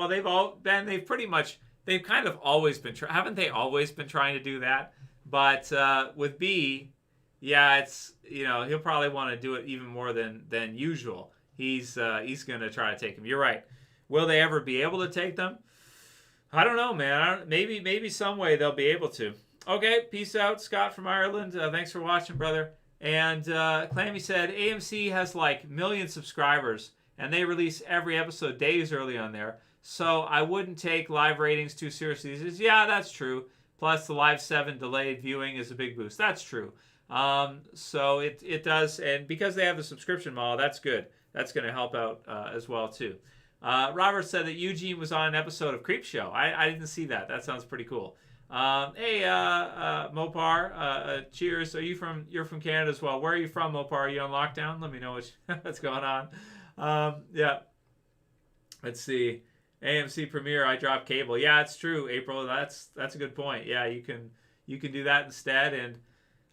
A: kind of always been, haven't they always been trying to do that? But with B, yeah, it's, he'll probably want to do it even more than usual. He's going to try to take them. You're right. Will they ever be able to take them? I don't know, man. Maybe some way they'll be able to. Okay, peace out, Scott from Ireland. Thanks for watching, brother. And Clammy said, AMC has like million subscribers, and they release every episode days early on there. So I wouldn't take live ratings too seriously. He says, yeah, that's true. Plus the live 7 delayed viewing is a big boost. That's true. So it does, and because they have the subscription model, that's good. That's going to help out as well, too. Robert said that Eugene was on an episode of Creepshow. I didn't see that. That sounds pretty cool. Hey, Mopar, cheers. You're from Canada as well. Where are you from, Mopar? Are you on lockdown? Let me know what's going on. Yeah. Let's see. AMC Premiere, I dropped cable. Yeah, it's true, April. That's a good point. Yeah, you can do that instead. And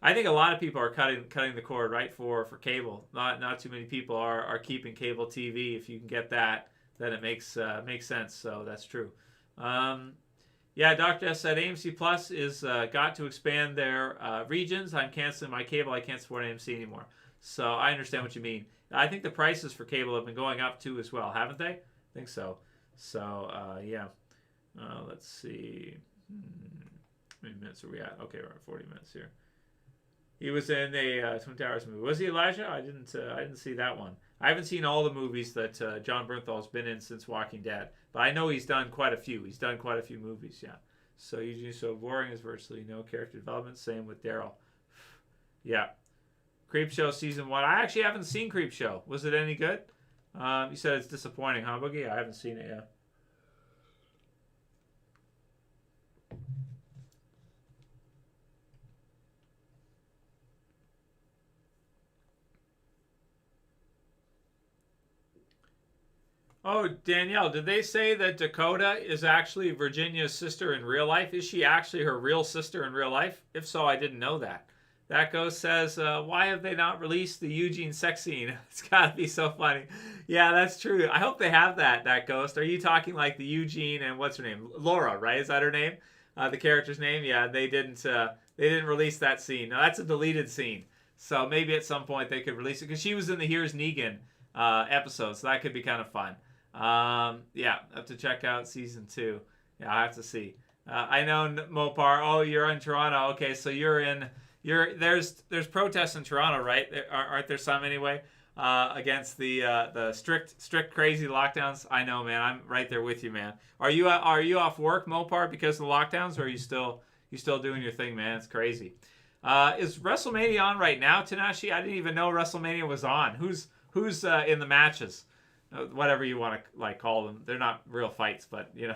A: I think a lot of people are cutting the cord, right, for cable. Not too many people are keeping cable TV. If you can get that, then it makes sense. So that's true. Yeah, Dr. S said AMC Plus is got to expand their regions. I'm canceling my cable. I can't support AMC anymore. So I understand what you mean. I think the prices for cable have been going up too as well, haven't they? I think so. So yeah. Let's see. How many minutes are we at? Okay, we're at 40 minutes here. He was in a Twin Towers movie. Was he Elijah? I didn't see that one. I haven't seen all the movies that John Bernthal's been in since Walking Dead, but I know he's done quite a few. He's done quite a few movies, yeah. So usually so boring is virtually no character development. Same with Daryl. Yeah. Creepshow season 1. I actually haven't seen Creepshow. Was it any good? You said it's disappointing, huh, Boogie? I haven't seen it yet. Oh, Danielle, did they say that Dakota is actually Virginia's sister in real life? Is she actually her real sister in real life? If so, I didn't know that. That Ghost says, why have they not released the Eugene sex scene? It's got to be so funny. Yeah, that's true. I hope they have that Ghost. Are you talking like the Eugene and what's her name? Laura, right? Is that her name? The character's name? Yeah, they didn't release that scene. Now, that's a deleted scene. So maybe at some point they could release it because she was in the Here's Negan episode, so that could be kind of fun. Yeah, have to check out season 2. Yeah, I have to see. I know Mopar. Oh, you're in Toronto. Okay, so there's protests in Toronto, right? Aren't there some anyway? Against the strict crazy lockdowns. I know, man. I'm right there with you, man. Are you off work, Mopar, because of the lockdowns, or are you still doing your thing, man? It's crazy. Is WrestleMania on right now, Tanashi? I didn't even know WrestleMania was on. Who's in the matches? Whatever you want to like call them. They're not real fights, but you know,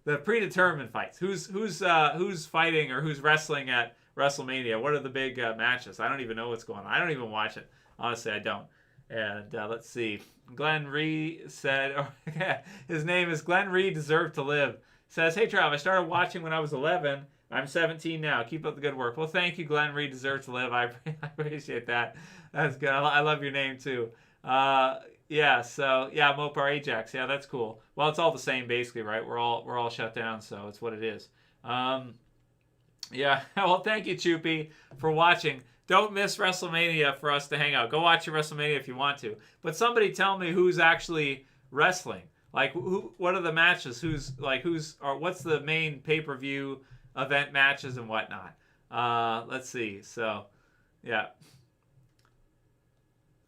A: the predetermined fights. Who's fighting or who's wrestling at WrestleMania? What are the big matches? I don't even know what's going on. I don't even watch it. Honestly, I don't. And let's see. Glenn Reed said, his name is Glenn Reed Deserve to Live. Says, hey Trev, I started watching when I was 11. I'm 17 now. Keep up the good work. Well, thank you, Glenn Reed Deserve to Live. I appreciate that. That's good. I love your name too. Yeah, so yeah, Mopar Ajax. Yeah, that's cool. Well, it's all the same basically, right? We're all shut down, so it's what it is. Yeah. Well, thank you, Choopy, for watching. Don't miss WrestleMania for us to hang out. Go watch your WrestleMania if you want to. But somebody tell me who's actually wrestling. Like, what are the matches? What's the main pay-per-view event matches and whatnot? Let's see. So, yeah.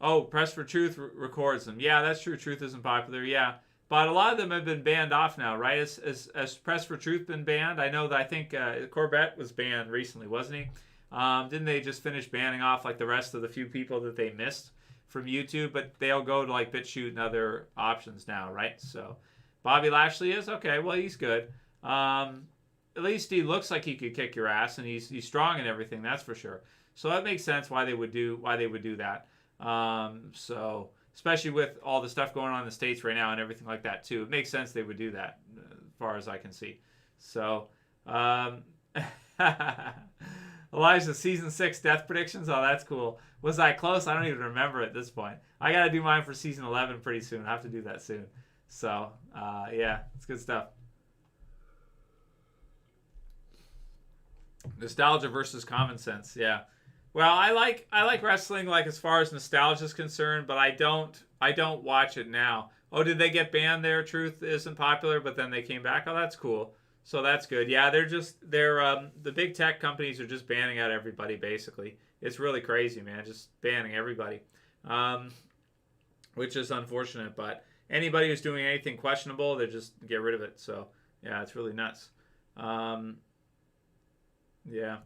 A: Oh, Press for Truth records them. Yeah, that's true. Truth isn't popular. Yeah. But a lot of them have been banned off now, right? Has Press for Truth been banned? I know that I think Corbett was banned recently, wasn't he? Didn't they just finish banning off like the rest of the few people that they missed from YouTube? But they'll go to like BitChute and other options now, right? So Bobby Lashley is? Okay, well, he's good. At least he looks like he could kick your ass, and he's strong and everything, that's for sure. So that makes sense why they would do that. So especially with all the stuff going on in the States right now and everything like that too, it makes sense they would do that, as far as I can see. So, Elijah, season 6 death predictions. Oh, that's cool. Was I close? I don't even remember at this point. I got to do mine for season 11 pretty soon. I have to do that soon. So, yeah, it's good stuff. Nostalgia versus common sense. Yeah. Well, I like wrestling like as far as nostalgia is concerned, but I don't watch it now. Oh, did they get banned there? Truth isn't popular, but then they came back. Oh, that's cool. So that's good. Yeah, they're the big tech companies are just banning out everybody basically. It's really crazy, man. Just banning everybody. Which is unfortunate, but anybody who's doing anything questionable, they just get rid of it. So, yeah, it's really nuts. Yeah.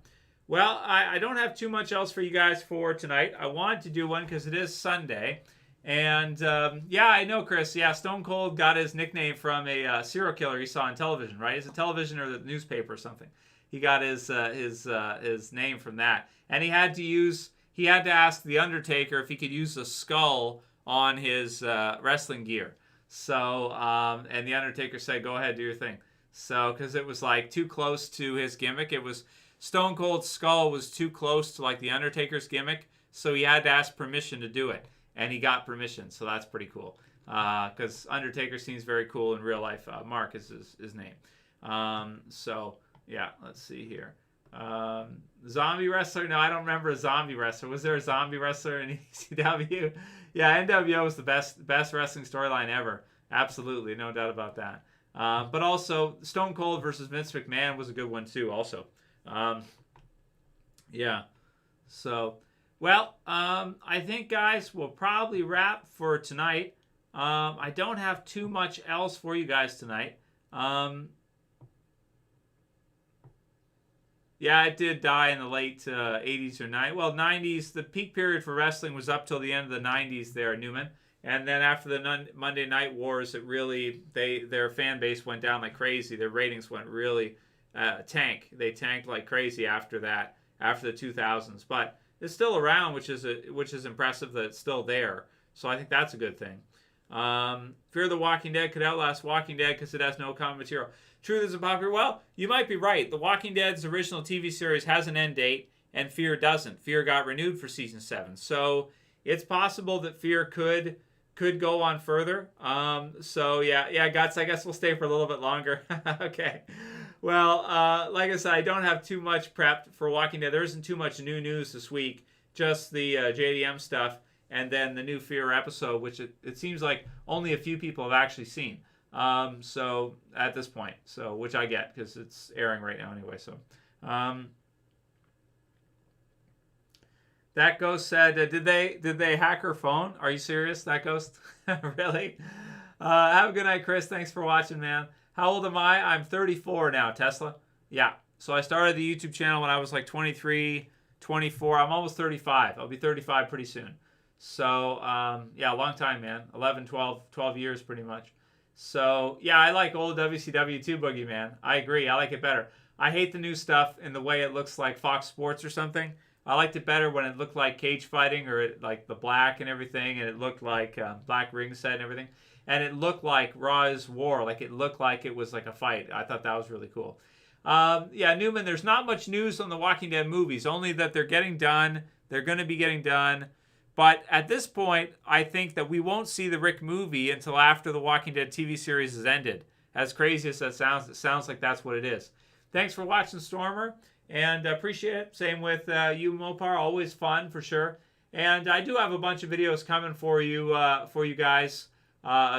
A: Well, I don't have too much else for you guys for tonight. I wanted to do one because it is Sunday. And, yeah, I know, Chris. Yeah, Stone Cold got his nickname from a serial killer he saw on television, right? Is it television or the newspaper or something? He got his name from that. And he had to ask The Undertaker if he could use a skull on his wrestling gear. So, and The Undertaker said, go ahead, do your thing. So, because it was, like, too close to his gimmick. It was... Stone Cold's skull was too close to like the Undertaker's gimmick, so he had to ask permission to do it, and he got permission, so that's pretty cool. Because Undertaker seems very cool in real life. Mark is his name. So yeah, let's see here. Zombie wrestler? No, I don't remember a zombie wrestler. Was there a zombie wrestler in ECW? Yeah, NWO was the best wrestling storyline ever. Absolutely, no doubt about that. But also Stone Cold versus Vince McMahon was a good one too. Also. Yeah. So, well, I think, guys, we'll probably wrap for tonight. I don't have too much else for you guys tonight. Yeah, it did die in the late 80s or 90s. Well, 90s, the peak period for wrestling was up till the end of the 90s there, Newman. And then after the Monday Night Wars, it really, their fan base went down like crazy. Their ratings went really tank. They tanked like crazy after that, after the 2000s. But it's still around, which is impressive that it's still there. So I think that's a good thing. Fear the Walking Dead could outlast Walking Dead because it has no common material. Truth isn't popular. Well, you might be right. The Walking Dead's original TV series has an end date, and Fear doesn't. Fear got renewed for season 7, so it's possible that Fear could go on further. So yeah, Guts. I guess we'll stay for a little bit longer. Okay. Well, like I said, I don't have too much prepped for Walking Dead. There isn't too much new news this week. Just the JDM stuff, and then the new Fear episode, which it seems like only a few people have actually seen. So at this point, so which I get because it's airing right now anyway. So that ghost said, did they hack her phone? Are you serious? That ghost, really? Have a good night, Chris. Thanks for watching, man. How old am I? I'm 34 now, Tesla. Yeah. So I started the YouTube channel when I was like 23, 24. I'm almost 35. I'll be 35 pretty soon. So yeah, a long time, man. 11, 12 years pretty much. So, yeah, I like old WCW too, Boogeyman. I agree. I like it better. I hate the new stuff in the way it looks like Fox Sports or something. I liked it better when it looked like cage fighting or like the black and everything, and it looked like black ring set and everything. And it looked like Raw is War. Like, it looked like it was like a fight. I thought that was really cool. Yeah, Newman, there's not much news on the Walking Dead movies, only that they're getting done. They're going to be getting done. But at this point, I think that we won't see the Rick movie until after the Walking Dead TV series has ended. As crazy as that sounds, it sounds like that's what it is. Thanks for watching, Stormer, and appreciate it. Same with you, Mopar. Always fun, for sure. And I do have a bunch of videos coming for you guys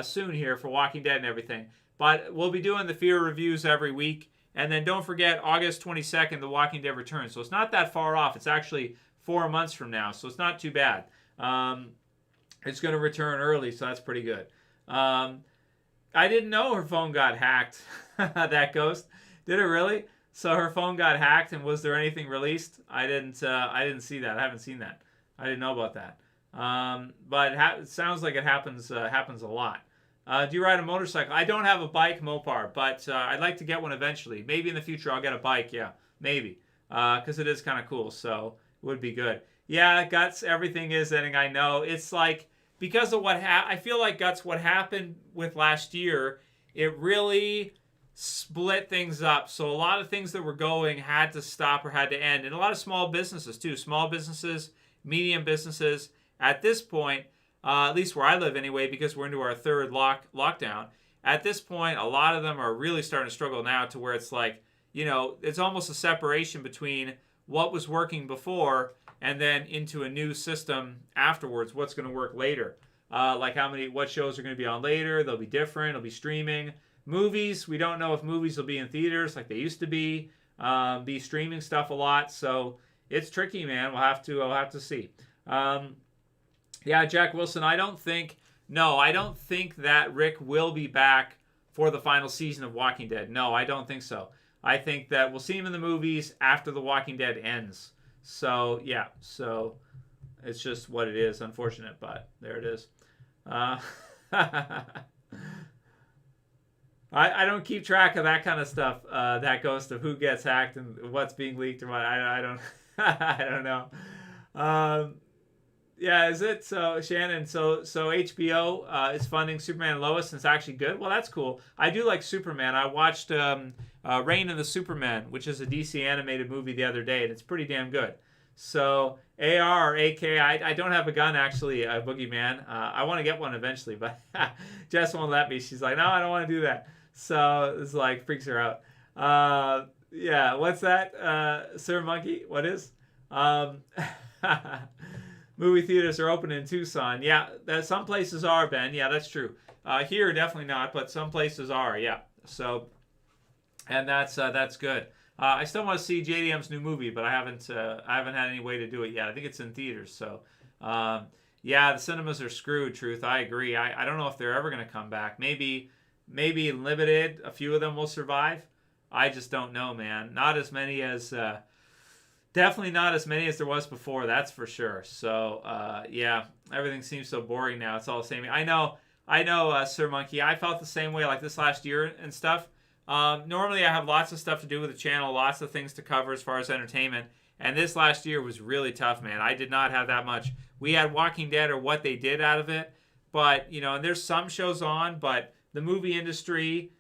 A: soon here for Walking Dead and everything. But we'll be doing the Fear reviews every week. And then don't forget, August 22nd, The Walking Dead returns. So it's not that far off. It's actually 4 months from now, so it's not too bad. It's going to return early, so that's pretty good. I didn't know her phone got hacked, that ghost. Did it really? So her phone got hacked, and was there anything released? I didn't see that. I haven't seen that. I didn't know about that. But it sounds like it happens a lot. Do you ride a motorcycle? I don't have a bike, Mopar, but I'd like to get one eventually. Maybe in the future I'll get a bike, yeah. Maybe. Because it is kind of cool, so it would be good. Yeah, Guts, everything is ending, I know. It's like, because of what I feel like, Guts, what happened with last year, it really split things up. So a lot of things that were going had to stop or had to end. And a lot of small businesses, too. Small businesses, medium businesses. At this point, at least where I live anyway, because we're into our third lockdown, at this point, a lot of them are really starting to struggle now to where it's like, you know, it's almost a separation between what was working before and then into a new system afterwards. What's going to work later? Like what shows are going to be on later. They'll be different. It'll be streaming. Movies, we don't know if movies will be in theaters like they used to be streaming stuff a lot. So it's tricky, man. We'll have to see. Yeah, Jack Wilson, I don't think that Rick will be back for the final season of Walking Dead. No, I don't think so. I think that we'll see him in the movies after The Walking Dead ends. So, yeah. So, it's just what it is. Unfortunate, but there it is. I don't keep track of that kind of stuff, that ghost of who gets hacked and what's being leaked or what. I don't I don't know. Yeah, is it? So, Shannon, so HBO is funding Superman and Lois, and it's actually good? Well, that's cool. I do like Superman. I watched Reign of the Superman, which is a DC animated movie the other day, and it's pretty damn good. So, AR or AK, I don't have a gun, actually, Boogeyman. I want to get one eventually, but Jess won't let me. She's like, no, I don't want to do that. So, it's like, freaks her out. Yeah, what's that, Sir Monkey? What is? Movie theaters are open in Tucson. Yeah, some places are, Ben. Yeah, that's true. Here, definitely not, but some places are. Yeah. So, and that's good. I still want to see JDM's new movie, but I haven't had any way to do it yet. I think it's in theaters. So, yeah, the cinemas are screwed. Truth, I agree. I don't know if they're ever going to come back. Maybe limited. A few of them will survive. I just don't know, man. Not as many as definitely not as many as there was before. That's for sure. So yeah, everything seems so boring now. It's all the same. I know, Sir Monkey. I felt the same way like this last year and stuff. Normally, I have lots of stuff to do with the channel, lots of things to cover as far as entertainment. And this last year was really tough, man. I did not have that much. We had Walking Dead or what they did out of it. But, you know, and there's some shows on, but the movie industry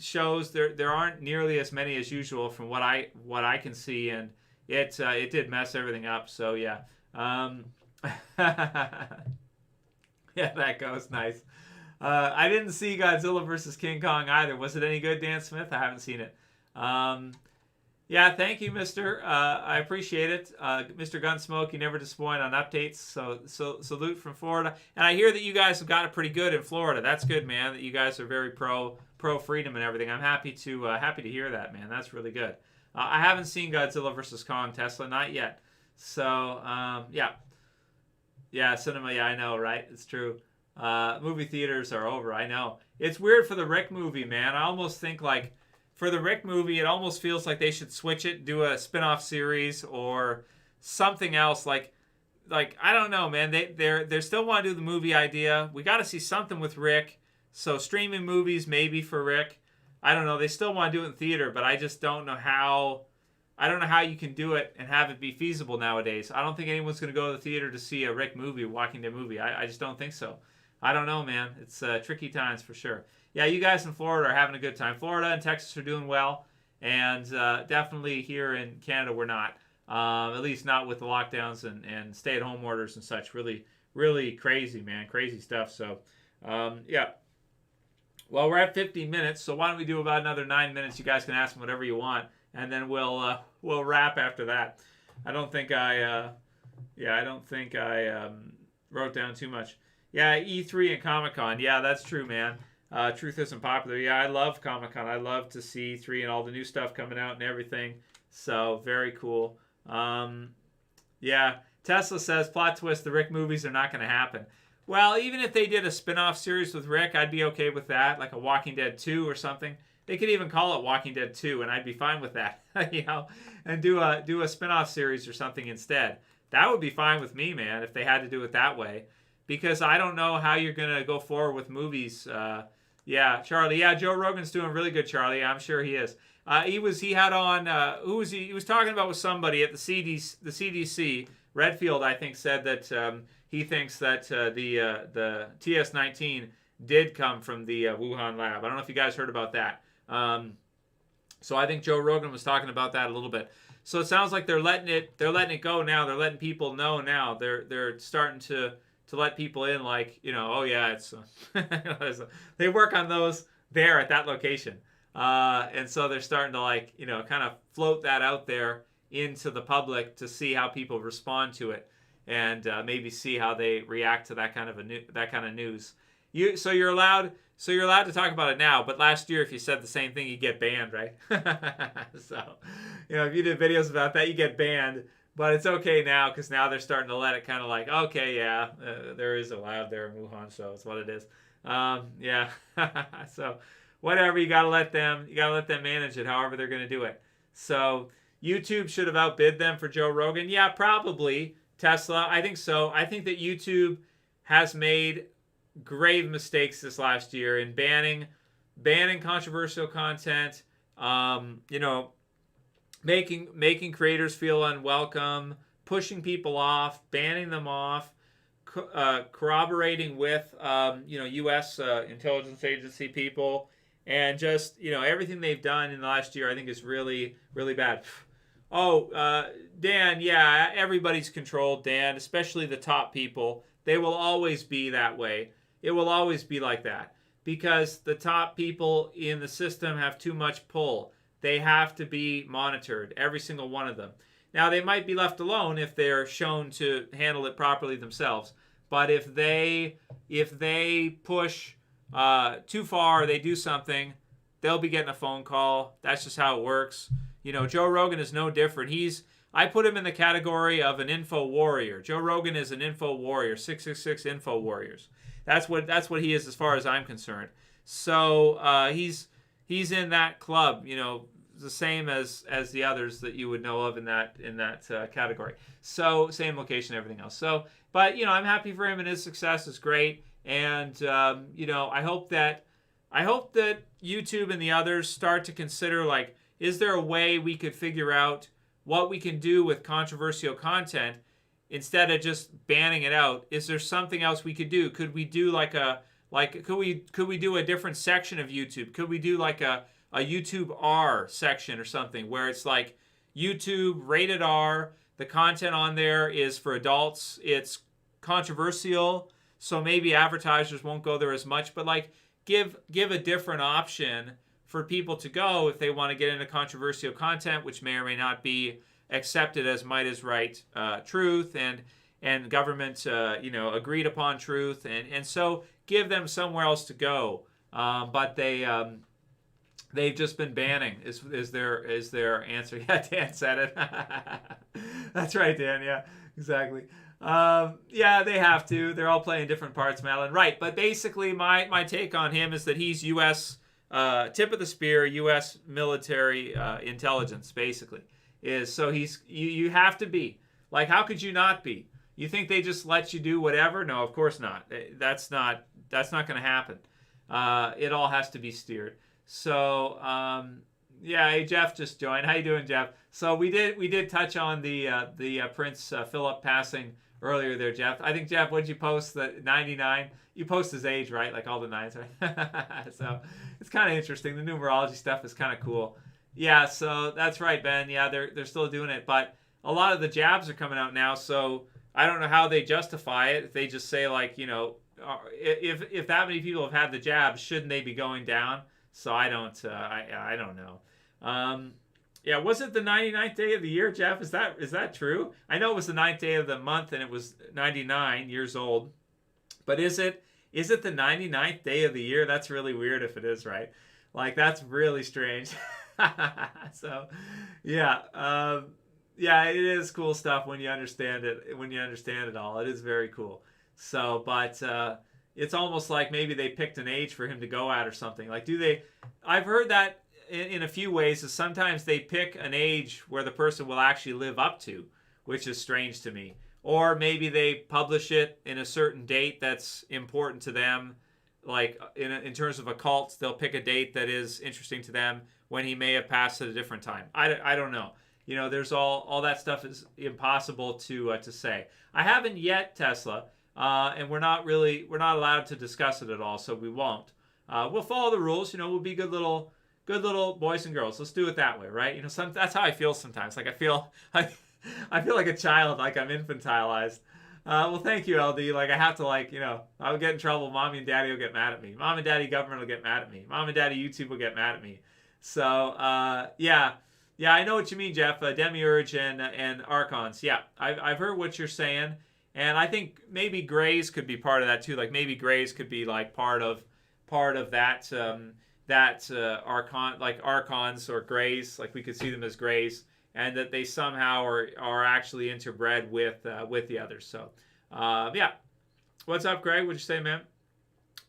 A: shows there aren't nearly as many as usual from what I can see, and it did mess everything up. So yeah, yeah, that goes nice. I didn't see Godzilla versus King Kong either. Was it any good, Dan Smith? I haven't seen it. Yeah, thank you, Mister. I appreciate it, Mr. Gunsmoke. You never disappoint on updates. So salute from Florida. And I hear that you guys have got it pretty good in Florida. That's good, man. That you guys are very pro freedom and everything. I'm happy to hear that, man. That's really good. I haven't seen Godzilla versus Kong, Tesla, not yet. So yeah, cinema. Yeah, I know, right? It's true. Movie theaters are over. I know. It's weird for the Rick movie, man. I almost think like, for the Rick movie, it almost feels like they should switch it, do a spin-off series or something else. Like I don't know, man. They still want to do the movie idea. We got to see something with Rick. So streaming movies maybe for Rick. I don't know. They still want to do it in theater, but I just don't know how. I don't know how you can do it and have it be feasible nowadays. I don't think anyone's going to go to the theater to see a Rick movie, Walking Dead movie. I just don't think so. I don't know, man. It's tricky times for sure. Yeah, you guys in Florida are having a good time. Florida and Texas are doing well, and definitely here in Canada we're not. At least not with the lockdowns and stay-at-home orders and such. Really, really crazy, man. Crazy stuff. So, yeah. Well, we're at 50 minutes, so why don't we do about another 9 minutes? You guys can ask me whatever you want, and then we'll wrap after that. I don't think I wrote down too much. Yeah, E3 and Comic-Con. Yeah, that's true, man. Truth isn't popular. Yeah, I love Comic-Con. I love to see E3 and all the new stuff coming out and everything. So, very cool. Yeah, Tesla says, plot twist, the Rick movies are not going to happen. Well, even if they did a spin-off series with Rick, I'd be okay with that, like a Walking Dead 2 or something. They could even call it Walking Dead 2, and I'd be fine with that, you know, and do a spin-off series or something instead. That would be fine with me, man, if they had to do it that way. Because I don't know how you're going to go forward with movies. Yeah, Charlie. Yeah, Joe Rogan's doing really good, Charlie. I'm sure he is. He had on, who was he? He was talking about with somebody at the CDC. Redfield, I think, said that he thinks that the TS19 did come from the Wuhan lab. I don't know if you guys heard about that. So I think Joe Rogan was talking about that a little bit. So it sounds like they're letting it go now. They're letting people know now. They're starting to let people in, like, you know, oh yeah, it's they work on those there at that location, and so they're starting to, like, you know, kind of float that out there into the public to see how people respond to it, and maybe see how they react to that kind of news. So you're allowed to talk about it now, but last year if you said the same thing, you get banned, right? So, you know, if you did videos about that, you get banned. But it's okay now, because now they're starting to let it kind of like, okay, yeah, there is a lab there in Wuhan, so it's what it is. Yeah. So whatever, you gotta let them manage it however they're gonna do it. So YouTube should have outbid them for Joe Rogan. Yeah, probably. Tesla, I think so. I think that YouTube has made grave mistakes this last year in banning controversial content. You know, making creators feel unwelcome, pushing people off, banning them off, corroborating with U.S. intelligence agency people, and just, you know, everything they've done in the last year, I think, is really, really bad. Oh, Dan, yeah, everybody's controlled, Dan, especially the top people. They will always be that way. It will always be like that, because the top people in the system have too much pull. They have to be monitored, every single one of them. Now, they might be left alone if they're shown to handle it properly themselves. But if they push too far, they do something, they'll be getting a phone call. That's just how it works. You know, Joe Rogan is no different. I put him in the category of an info warrior. Joe Rogan is an info warrior, 666 info warriors. That's what he is as far as I'm concerned. So he's in that club, you know, the same as the others that you would know of in that category. So same location, everything else. So, but I'm happy for him and his success is great. And I hope that YouTube and the others start to consider, like, is there a way we could figure out what we can do with controversial content instead of just banning it out? Is there something else we could do? Could we do could we do a different section of YouTube? Could we do like a YouTube R section or something where it's like YouTube rated R, the content on there is for adults, it's controversial, so maybe advertisers won't go there as much, but like give a different option for people to go if they want to get into controversial content, which may or may not be accepted as might is right truth and government agreed upon truth, and so give them somewhere else to go. But they've just been banning is their answer. Yeah, Dan said it. That's right, Dan. Yeah, exactly. Yeah, they have to. They're all playing different parts, Madeline. Right, but basically my take on him is that he's U.S. Tip of the spear, U.S. military intelligence, basically. So you have to be. Like, how could you not be? You think they just let you do whatever? No, of course not. That's not going to happen. It all has to be steered. So, yeah, hey, Jeff just joined. How you doing, Jeff? So we did touch on the Prince Philip passing earlier there, Jeff. I think, Jeff, what did you post? That 99? You post his age, right? Like all the nines, right? So it's kind of interesting. The numerology stuff is kind of cool. Yeah, so that's right, Ben. Yeah, they're still doing it, but a lot of the jabs are coming out now. So I don't know how they justify it. If they just say, like, if that many people have had the jabs, shouldn't they be going down? So I don't know. Yeah, was it the 99th day of the year, Jeff? Is that true? I know it was the 9th day of the month and it was 99 years old. But is it the 99th day of the year? That's really weird if it is, right? Like, that's really strange. So, yeah. Yeah, it is cool stuff when you understand it. When you understand it all, it is very cool. So, but it's almost like maybe they picked an age for him to go at or something. Like, do they? I've heard that in a few ways. Is sometimes they pick an age where the person will actually live up to, which is strange to me. Or maybe they publish it in a certain date that's important to them. Like in terms of a cult, they'll pick a date that is interesting to them when he may have passed at a different time. I don't know. There's all that stuff is impossible to say. I haven't yet, Tesla, and we're not allowed to discuss it at all, so we won't. We'll follow the rules. We'll be good little boys and girls. Let's do it that way, right? That's how I feel sometimes. Like I feel like a child, like I'm infantilized. Well, thank you, LD. Like I have to, I would get in trouble. Mommy and Daddy will get mad at me. Mom and Daddy government will get mad at me. Mom and Daddy YouTube will get mad at me. So yeah. Yeah, I know what you mean, Jeff. Demiurge and Archons. Yeah, I've heard what you're saying, and I think maybe Greys could be part of that too. Like maybe Greys could be like part of that Archon, like Archons or Greys. Like we could see them as Greys, and that they somehow are actually interbred with the others. So yeah, what's up, Greg? What'd you say, man?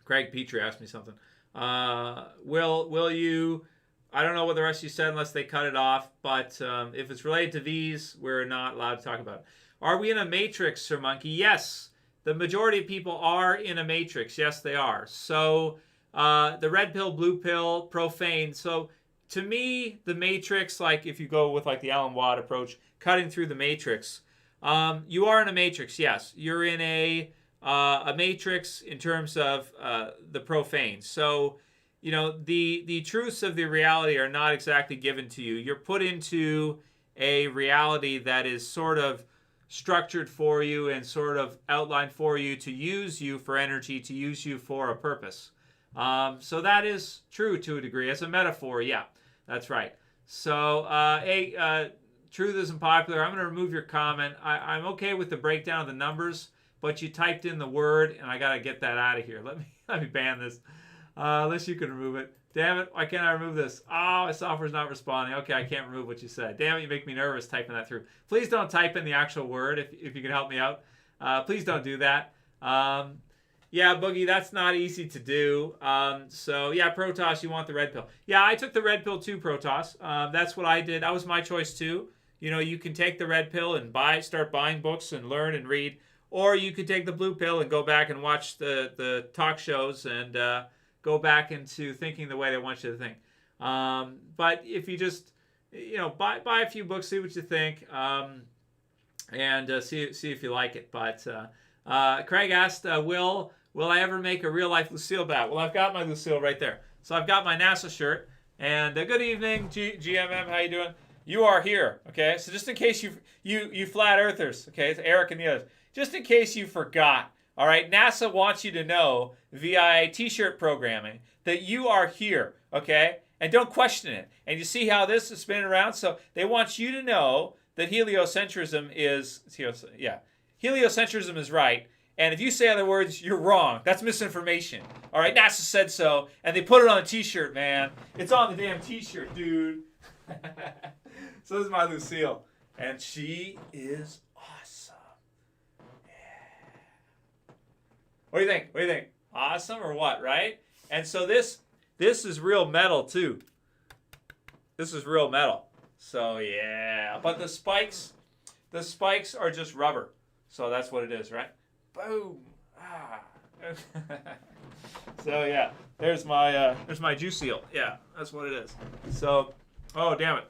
A: Greg Petrie asked me something. Will you? I don't know what the rest of you said unless they cut it off, but if it's related to these, we're not allowed to talk about it. Are we in a matrix, Sir Monkey? Yes. The majority of people are in a matrix. Yes, they are. So the red pill, blue pill, profane. So to me, the matrix, like if you go with like the Alan Watt approach, cutting through the matrix, you are in a matrix, yes. You're in a matrix in terms of the profane. So the truths of the reality are not exactly given to you. You're put into a reality that is sort of structured for you and sort of outlined for you to use you for energy, to use you for a purpose. So that is true to a degree. As a metaphor, yeah, that's right. So, truth isn't popular. I'm going to remove your comment. I'm okay with the breakdown of the numbers, but you typed in the word, and I got to get that out of here. Let me ban this. Unless you can remove it. Damn it, why can't I remove this? Oh, my software's not responding. Okay, I can't remove what you said. Damn it, you make me nervous typing that through. Please don't type in the actual word if you can help me out. Please don't do that. Yeah, Boogie, that's not easy to do. So yeah, Protoss, you want the red pill? Yeah, I took the red pill too, Protoss. That's what I did. That was my choice too. You know, you can take the red pill and start buying books and learn and read, or you could take the blue pill and go back and watch the talk shows and go back into thinking the way they want you to think. But if you just, you know, buy a few books, see what you think, and see if you like it. But Craig asked, will I ever make a real life Lucille bat? Well, I've got my Lucille right there. So I've got my NASA shirt. And good evening, GMM. How you doing? You are here, okay? So just in case you flat earthers, okay? It's Eric and the others. Just in case you forgot, all right? NASA wants you to know via T-shirt programming that you are here, okay? And don't question it. And you see how this is spinning around? So they want you to know that heliocentrism is right. And if you say other words, you're wrong. That's misinformation. All right, NASA said so, and they put it on a T-shirt, man. It's on the damn T-shirt, dude. So this is my Lucille, and she is awesome. Yeah. What do you think? What do you think? Awesome or what? Right? And so this is real metal too. This is real metal. So yeah, but the spikes are just rubber. So that's what it is, right? Boom. Ah. So yeah, there's my juice seal. Yeah, that's what it is. So, oh damn it,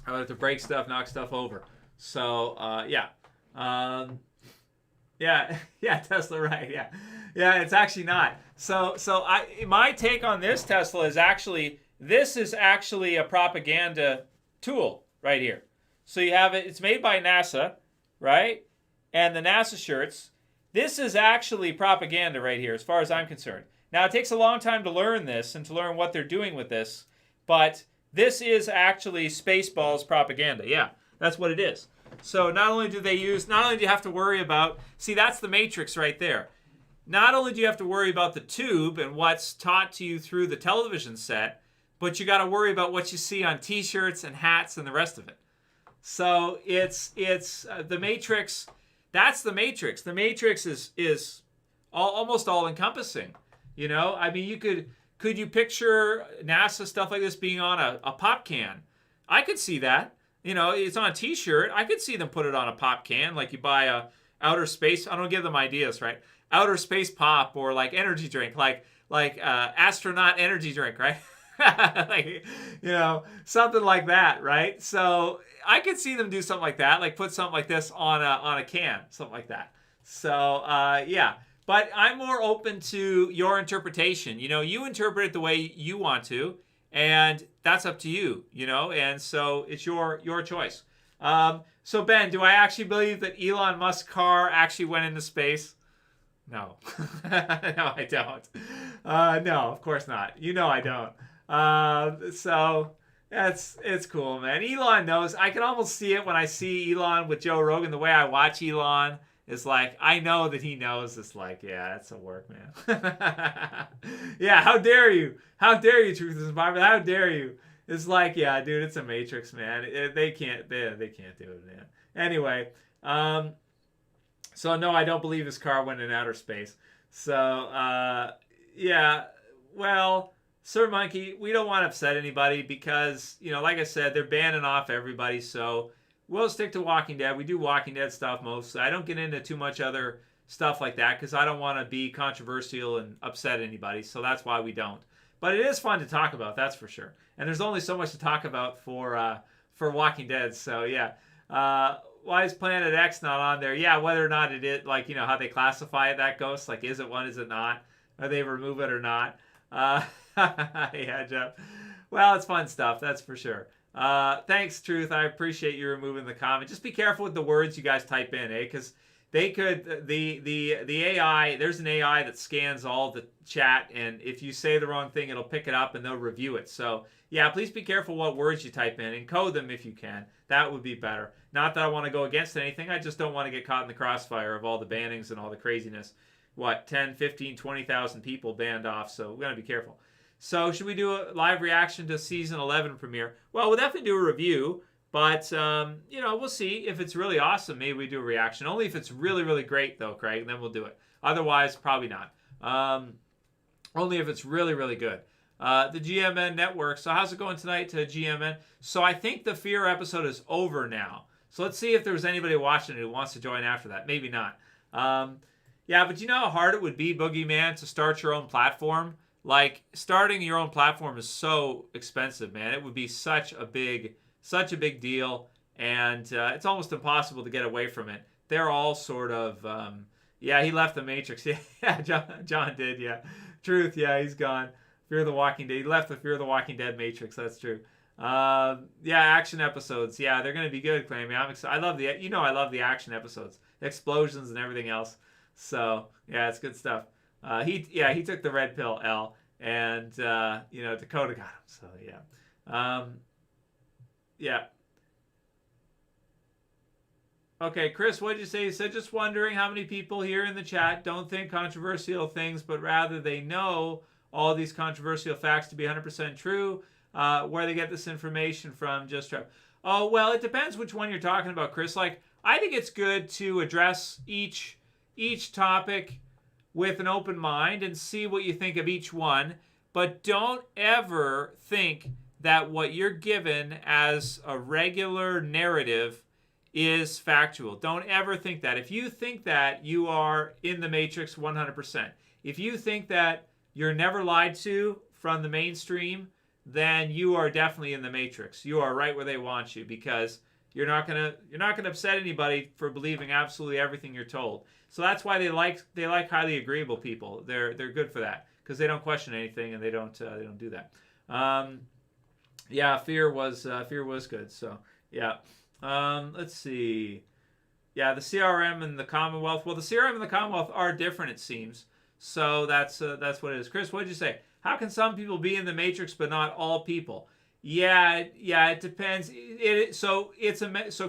A: I have to break stuff, knock stuff over. So yeah, yeah, Tesla, right? Yeah, it's actually not. So my take on this Tesla is this is actually a propaganda tool right here. So you have it. It's made by NASA, right? And the NASA shirts. This is actually propaganda right here, as far as I'm concerned. Now, it takes a long time to learn this and to learn what they're doing with this, but this is actually Spaceballs propaganda. Yeah, that's what it is. So not only do you have to worry about, see, that's the matrix right there. Not only do you have to worry about the tube and what's taught to you through the television set, but you got to worry about what you see on T-shirts and hats and the rest of it. So it's the matrix. That's the matrix. The matrix is almost all encompassing. You know, I mean, could you picture NASA stuff like this being on a pop can? I could see that. You know, it's on a T-shirt. I could see them put it on a pop can, like you buy a outer space. I don't give them ideas, right? Outer space pop or like energy drink, like astronaut energy drink, right? Like, you know, something like that, right? So I could see them do something like that, like put something like this on a can, something like that. So yeah, but I'm more open to your interpretation. You know, you interpret it the way you want to, and that's up to you. You know, and so it's your choice. So Ben, do I actually believe that Elon Musk's car actually went into space? No, no, I don't. No, of course not. You know I don't. So it's cool, man. Elon knows. I can almost see it when I see Elon with Joe Rogan. The way I watch Elon is like, I know that he knows. It's like, yeah, it's a work, man. Yeah, how dare you? How dare you, Truth is Bible? How dare you? It's like, yeah, dude, it's a matrix, man. They can't do it, man. Anyway, so no, I don't believe his car went in outer space. So yeah, well, Sir Monkey, we don't want to upset anybody because, you know, like I said, they're banning off everybody. So we'll stick to Walking Dead. We do Walking Dead stuff mostly. I don't get into too much other stuff like that because I don't want to be controversial and upset anybody. So that's why we don't. But it is fun to talk about, that's for sure. And there's only so much to talk about for Walking Dead. So yeah, why is Planet X not on there? Yeah, whether or not it is, like, you know, how they classify it, that ghost. Like, is it one, is it not? Or they remove it or not? Yeah, Jeff. Well, it's fun stuff, that's for sure. Thanks, Truth. I appreciate you removing the comment. Just be careful with the words you guys type in, because they could, the AI, there's an AI that scans all the chat, and if you say the wrong thing, it'll pick it up and they'll review it. So yeah, please be careful what words you type in. Encode them if you can. That would be better. Not that I want to go against anything. I just don't want to get caught in the crossfire of all the bannings and all the craziness. What, 10, 15, 20,000 people banned off, so we got to be careful. So should we do a live reaction to season 11 premiere? Well, we'll definitely do a review, but, you know, we'll see. If it's really awesome, maybe we do a reaction. Only if it's really, really great, though, Craig, and then we'll do it. Otherwise, probably not. Only if it's really, really good. The GMN network. So how's it going tonight to GMN? So I think the Fear episode is over now. So let's see if there's anybody watching it who wants to join after that. Maybe not. Yeah, but you know how hard it would be, Boogeyman, to start your own platform? Like, starting your own platform is so expensive, man. It would be such a big deal, and it's almost impossible to get away from it. They're all sort of, yeah, he left the Matrix. Yeah, John did, yeah. Truth, yeah, he's gone. Fear of the Walking Dead. He left the Fear of the Walking Dead Matrix, that's true. Yeah, action episodes. Yeah, they're going to be good, Clammy. I'm excited. I love the action episodes. Explosions and everything else. So, yeah, it's good stuff. He took the red pill, L, and Dakota got him. So yeah. Okay, Chris, what did you say? You said just wondering how many people here in the chat don't think controversial things, but rather they know all these controversial facts to be 100% true. Where they get this information from, just Trev. Oh, well, it depends which one you're talking about, Chris. Like, I think it's good to address each topic with an open mind and see what you think of each one, but don't ever think that what you're given as a regular narrative is factual. Don't ever think that. If you think that, you are in the Matrix 100%. If you think that you're never lied to from the mainstream, then you are definitely in the Matrix. You are right where they want you, because you're not gonna upset anybody for believing absolutely everything you're told. So that's why they like highly agreeable people. They're good for that, because they don't question anything and they don't do that. Yeah, fear was good. So yeah. Let's see. Yeah, the CRM and the Commonwealth. Well, the CRM and the Commonwealth are different, it seems. So that's what it is. Chris, what did you say? How can some people be in the Matrix but not all people? Yeah, it depends. So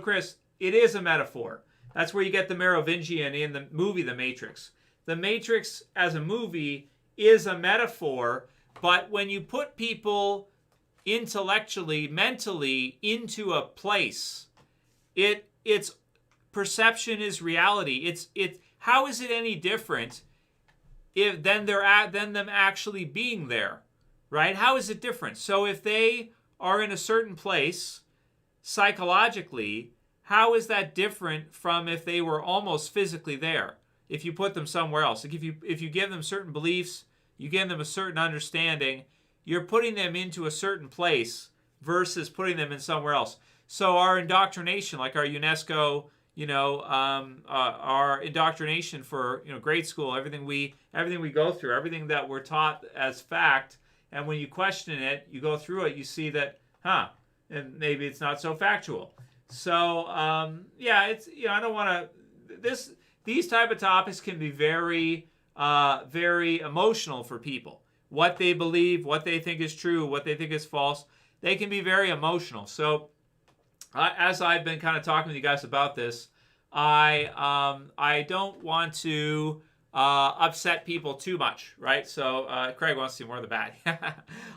A: Chris, it is a metaphor. That's where you get the Merovingian in the movie The Matrix. The Matrix as a movie is a metaphor, but when you put people intellectually, mentally into a place, its perception is reality. How is it any different than them actually being there, right? How is it different? So if they are in a certain place psychologically, how is that different from if they were almost physically there? If you put them somewhere else, like if you give them certain beliefs, you give them a certain understanding, you're putting them into a certain place versus putting them in somewhere else. So our indoctrination, like our UNESCO, our indoctrination for grade school, everything we go through, everything that we're taught as fact, and when you question it, you go through it, you see that, and maybe it's not so factual. So it's I don't want to. These type of topics can be very very emotional for people. What they believe, what they think is true, what they think is false, they can be very emotional. So as I've been kind of talking to you guys about this, I don't want to upset people too much, right? So Craig wants to see more of the bad.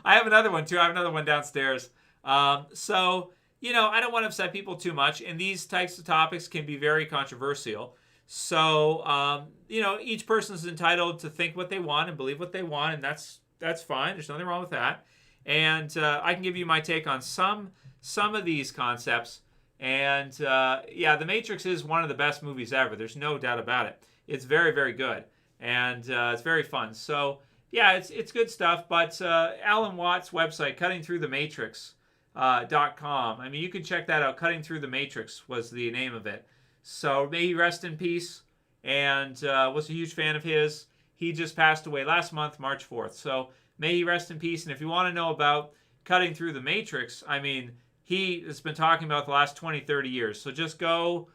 A: I have another one too. I have another one downstairs. So I don't want to upset people too much, and these types of topics can be very controversial. So each person is entitled to think what they want and believe what they want, and that's fine. There's nothing wrong with that. And I can give you my take on some of these concepts. And The Matrix is one of the best movies ever. There's no doubt about it. It's very, very good, and it's very fun. So it's good stuff. But Alan Watt's website, CuttingThroughTheMatrix.com. I mean, you can check that out. Cutting Through the Matrix was the name of it. So may he rest in peace. And was a huge fan of his. He just passed away last month, March 4th. So may he rest in peace. And if you want to know about Cutting Through the Matrix, I mean, he has been talking about the last 20, 30 years. So just go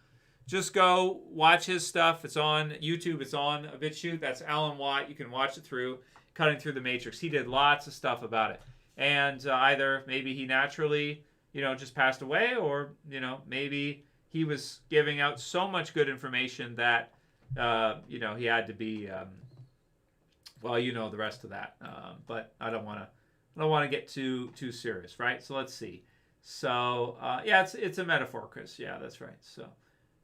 A: watch his stuff. It's on YouTube. It's on a BitChute. That's Alan Watt. You can watch it through Cutting Through the Matrix. He did lots of stuff about it. And either maybe he naturally, just passed away, or, maybe he was giving out so much good information that, he had to be, the rest of that. But I don't want to get too serious, right? So let's see. So it's a metaphor, Chris. Yeah, that's right. So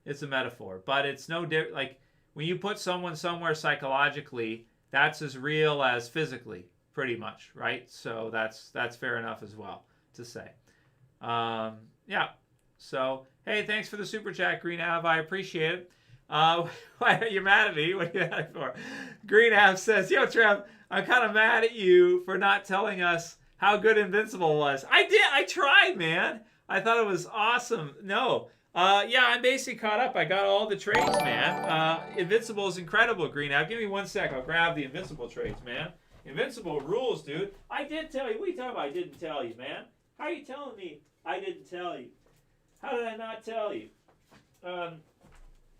A: it's a metaphor, but it's no different. Like when you put someone somewhere psychologically, that's as real as physically, pretty much, right? So that's fair enough as well to say. Yeah. So, hey, thanks for the super chat, Green Av. I appreciate it. Why are you mad at me? What are you mad for? Green Av says, yo, Trev, I'm kind of mad at you for not telling us how good Invincible was. I did. I tried, man. I thought it was awesome. No. Yeah, I'm basically caught up. I got all the trades, man. Invincible is incredible, Green Av. Give me 1 sec. I'll grab the Invincible trades, man. Invincible rules, dude. I did tell you. What are you talking about? I didn't tell you, man. How are you telling me I didn't tell you? How did I not tell you?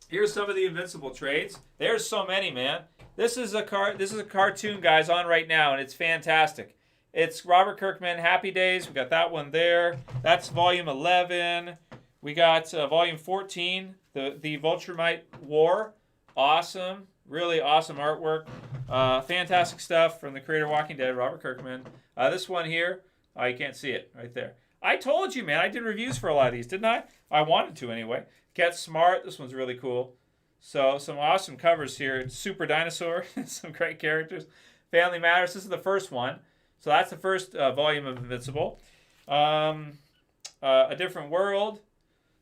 A: Here's some of the Invincible trades. There's so many, man. This is a cartoon, guys, on right now, and it's fantastic. It's Robert Kirkman, Happy Days. We got that one there. That's volume 11. We got volume 14, the Vulturemite War. Awesome. Really awesome artwork. Fantastic stuff from the creator of Walking Dead, Robert Kirkman. This one here, you can't see it right there. I told you, man. I did reviews for a lot of these, didn't I? I wanted to anyway. Get Smart. This one's really cool. So some awesome covers here. Super Dinosaur. Some great characters. Family Matters. This is the first one. So that's the first volume of Invincible. A Different World.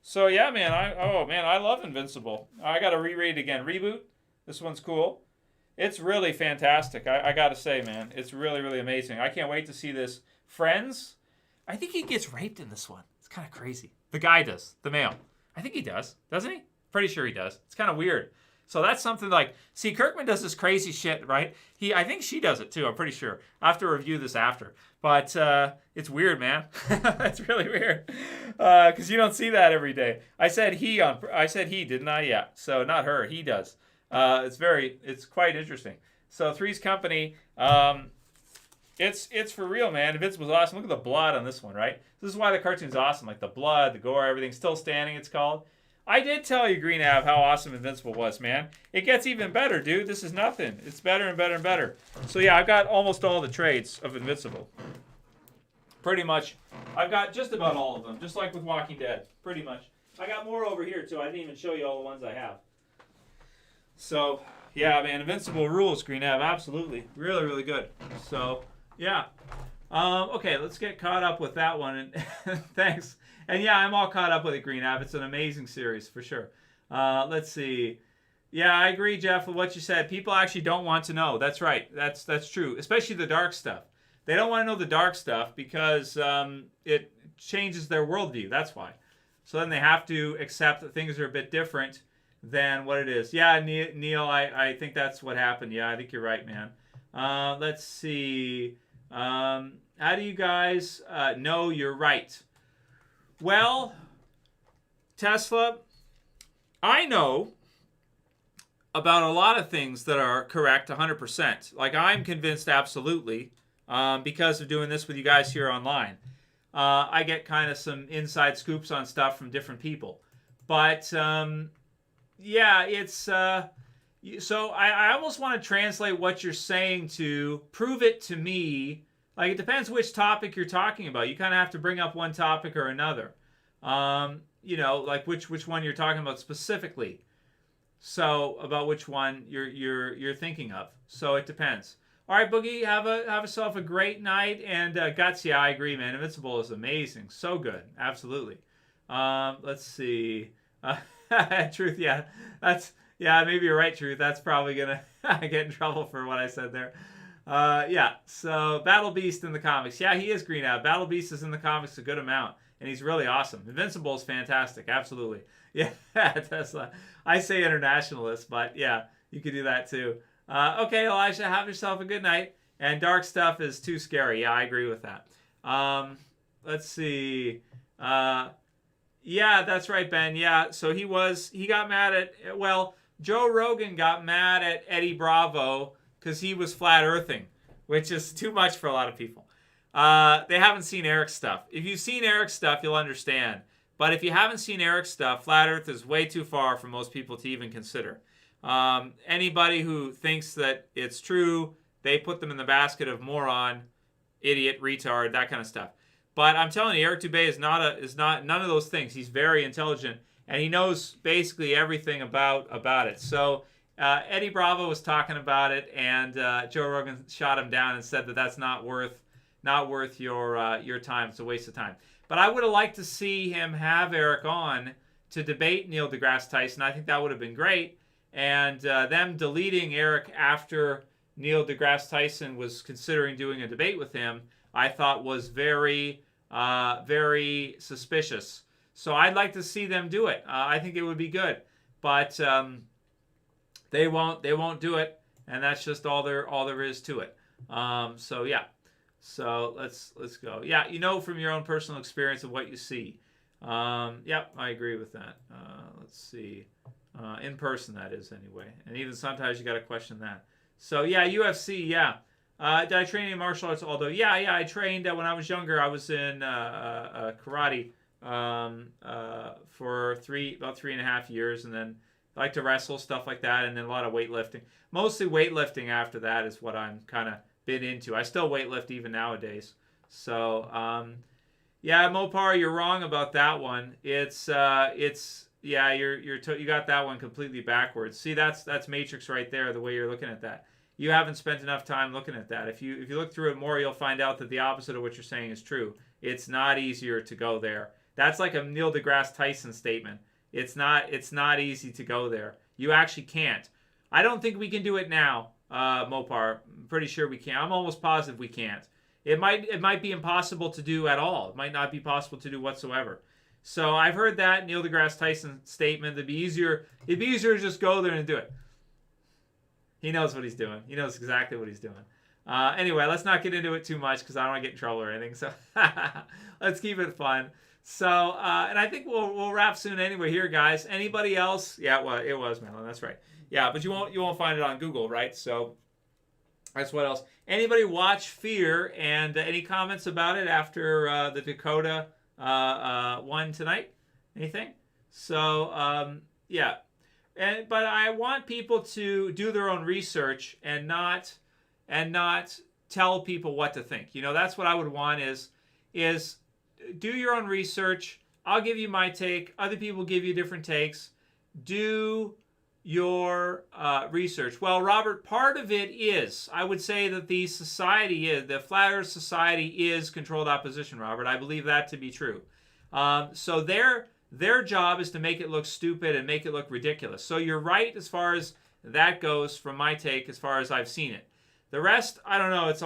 A: So yeah, man. I love Invincible. I got to reread it again. Reboot. This one's cool. It's really fantastic. I got to say, man. It's really, really amazing. I can't wait to see this. Friends. I think he gets raped in this one. It's kind of crazy. The guy does. The male. I think he does. Doesn't he? Pretty sure he does. It's kind of weird. So that's something like, see, Kirkman does this crazy shit, right? I think she does it too, I'm pretty sure. I have to review this after. But it's weird, man. It's really weird. Because you don't see that every day. I said he, didn't I? Yeah. So not her. He does. It's quite interesting. So Three's Company, it's for real, man. Invincible's awesome. Look at the blood on this one, right? This is why the cartoon's awesome. Like the blood, the gore, everything's still standing, it's called. I did tell you, Green Av, how awesome Invincible was, man. It gets even better, dude. This is nothing. It's better and better and better. So yeah, I've got almost all the trades of Invincible. Pretty much. I've got just about all of them, just like with Walking Dead. Pretty much. I got more over here, too. I didn't even show you all the ones I have. So, yeah, man, Invincible rules, Green Av. Absolutely. Really, really good. So, yeah. Okay, let's get caught up with that one. And thanks. And yeah, I'm all caught up with it, Green Av. It's an amazing series, for sure. Let's see. Yeah, I agree, Jeff, with what you said. People actually don't want to know. That's right. That's true. Especially the dark stuff. They don't want to know the dark stuff because it changes their worldview. That's why. So then they have to accept that things are a bit different than what it is. Yeah, Neil, I think that's what happened. Yeah, I think you're right, man. Let's see. How do you guys know you're right? Well, Tesla, I know about a lot of things that are correct 100%. Like I'm convinced absolutely because of doing this with you guys here online. I get kind of some inside scoops on stuff from different people. But yeah, it's so I almost want to translate what you're saying to prove it to me. Like it depends which topic you're talking about. You kind of have to bring up one topic or another. You know, like which one you're talking about specifically. So about which one you're thinking of. So it depends. All right, Boogie, have yourself a great night. And Guts, yeah, I agree, man. Invincible is amazing, so good, absolutely. Let's see. Truth, yeah, maybe you're right, Truth. That's probably gonna get in trouble for what I said there. Yeah. So Battle Beast in the comics, yeah, he is Green Out. Battle Beast is in the comics a good amount, and he's really awesome. Invincible is fantastic, absolutely. Yeah, Tesla. I say internationalist, but yeah, you could do that too. Okay, Elijah, have yourself a good night. And dark stuff is too scary. Yeah, I agree with that. Let's see. Yeah, that's right, Ben. Yeah, so he got mad at, well, Joe Rogan got mad at Eddie Bravo because he was flat earthing, which is too much for a lot of people. They haven't seen Eric's stuff. If you've seen Eric's stuff, you'll understand. But if you haven't seen Eric's stuff, flat earth is way too far for most people to even consider. Anybody who thinks that it's true, they put them in the basket of moron, idiot, retard, that kind of stuff. But I'm telling you, Eric Dubé is not none of those things. He's very intelligent, and he knows basically everything about it. So Eddie Bravo was talking about it, and Joe Rogan shot him down and said that that's not worth your time. It's a waste of time. But I would have liked to see him have Eric on to debate Neil deGrasse Tyson. I think that would have been great. And them deleting Eric after Neil deGrasse Tyson was considering doing a debate with him, I thought was very, very suspicious. So I'd like to see them do it. I think it would be good, but they won't do it, and that's just all there is to it. So yeah. So let's go. Yeah, you know from your own personal experience of what you see. Yep, I agree with that. Let's see. In person, that is, anyway. And even sometimes you got to question that. So yeah, UFC, yeah. Did I train in martial arts? Although, yeah, I trained when I was younger. I was in karate for about 3.5 years, and then I like to wrestle, stuff like that, and then a lot of weightlifting. Mostly weightlifting after that is what I'm kind of been into. I still weightlift even nowadays. So, yeah, Mopar, you're wrong about that one. It's yeah, you got that one completely backwards. See, that's Matrix right there, the way you're looking at that. You haven't spent enough time looking at that. If you look through it more, you'll find out that the opposite of what you're saying is true. It's not easier to go there. That's like a Neil deGrasse Tyson statement. It's not easy to go there. You actually can't. I don't think we can do it now, Mopar. I'm pretty sure we can. I'm almost positive we can't. It might be impossible to do at all. It might not be possible to do whatsoever. So I've heard that Neil deGrasse Tyson statement. It'd be easier to just go there and do it. He knows what he's doing. He knows exactly what he's doing. Anyway, let's not get into it too much because I don't want to get in trouble or anything. So let's keep it fun. So, and I think we'll wrap soon anyway here, guys. Anybody else? Yeah, well, it was Melon. That's right. Yeah, but you won't find it on Google, right? So that's what else. Anybody watch Fear, and any comments about it after the Dakota one tonight? Anything? So yeah, but I want people to do their own research and not tell people what to think. You know, that's what I would want is do your own research. I'll give you my take. Other people give you different takes. Do your research. Well, Robert, part of it is, I would say that the Flat Earth Society is controlled opposition, Robert. I believe that to be true. So their job is to make it look stupid and make it look ridiculous. So you're right as far as that goes from my take, as far as I've seen it. The rest, I don't know. It's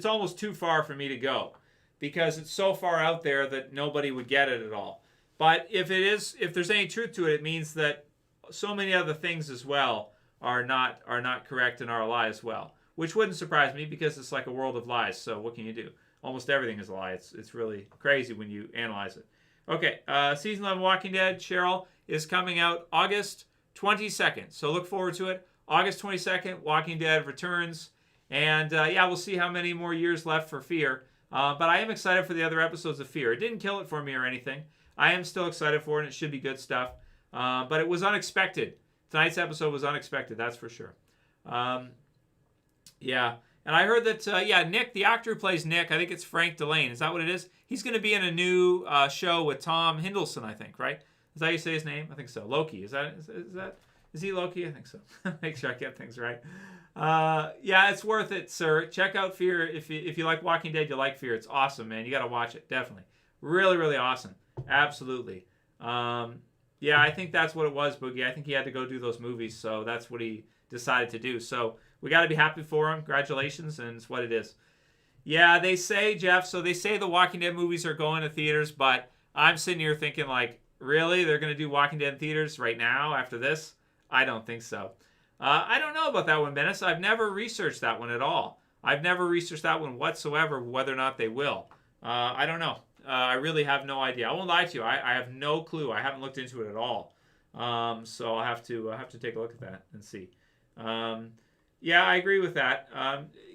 A: almost too far for me to go because it's so far out there that nobody would get it at all. But if there's any truth to it, it means that so many other things as well are not correct and are a lie as well, which wouldn't surprise me because it's like a world of lies. So what can you do? Almost everything is a lie. It's really crazy when you analyze it. Okay, season 11 Walking Dead, Cheryl, is coming out August 22nd. So look forward to it. August 22nd, Walking Dead returns. And yeah, we'll see how many more years left for Fear. But I am excited for the other episodes of Fear. It didn't kill it for me or anything. I am still excited for it, and it should be good stuff. But it was unexpected. Tonight's episode was unexpected, that's for sure. Yeah. And I heard that, Nick, the actor who plays Nick, I think it's Frank Delane. Is that what it is? He's going to be in a new show with Tom Hiddleston, I think, right? Is that how you say his name? I think so. Loki. Is he Loki? I think so. Make sure I get things right. Yeah, it's worth it, sir. Check out Fear. If you like Walking Dead, you like Fear. It's awesome, man. You got to watch it, definitely. Really, really awesome. Absolutely. Yeah, I think that's what it was, Boogie. I think he had to go do those movies, so that's what he decided to do. So we got to be happy for him. Congratulations, and it's what it is. Yeah, they say, Jeff, so they say the Walking Dead movies are going to theaters, but I'm sitting here thinking, like, really? They're going to do Walking Dead in theaters right now after this? I don't think so. I don't know about that one, Dennis. I've never researched that one at all. I've never researched that one whatsoever, whether or not they will. I don't know. I really have no idea. I won't lie to you. I have no clue. I haven't looked into it at all. So I'll have to take a look at that and see. Yeah, I agree with that.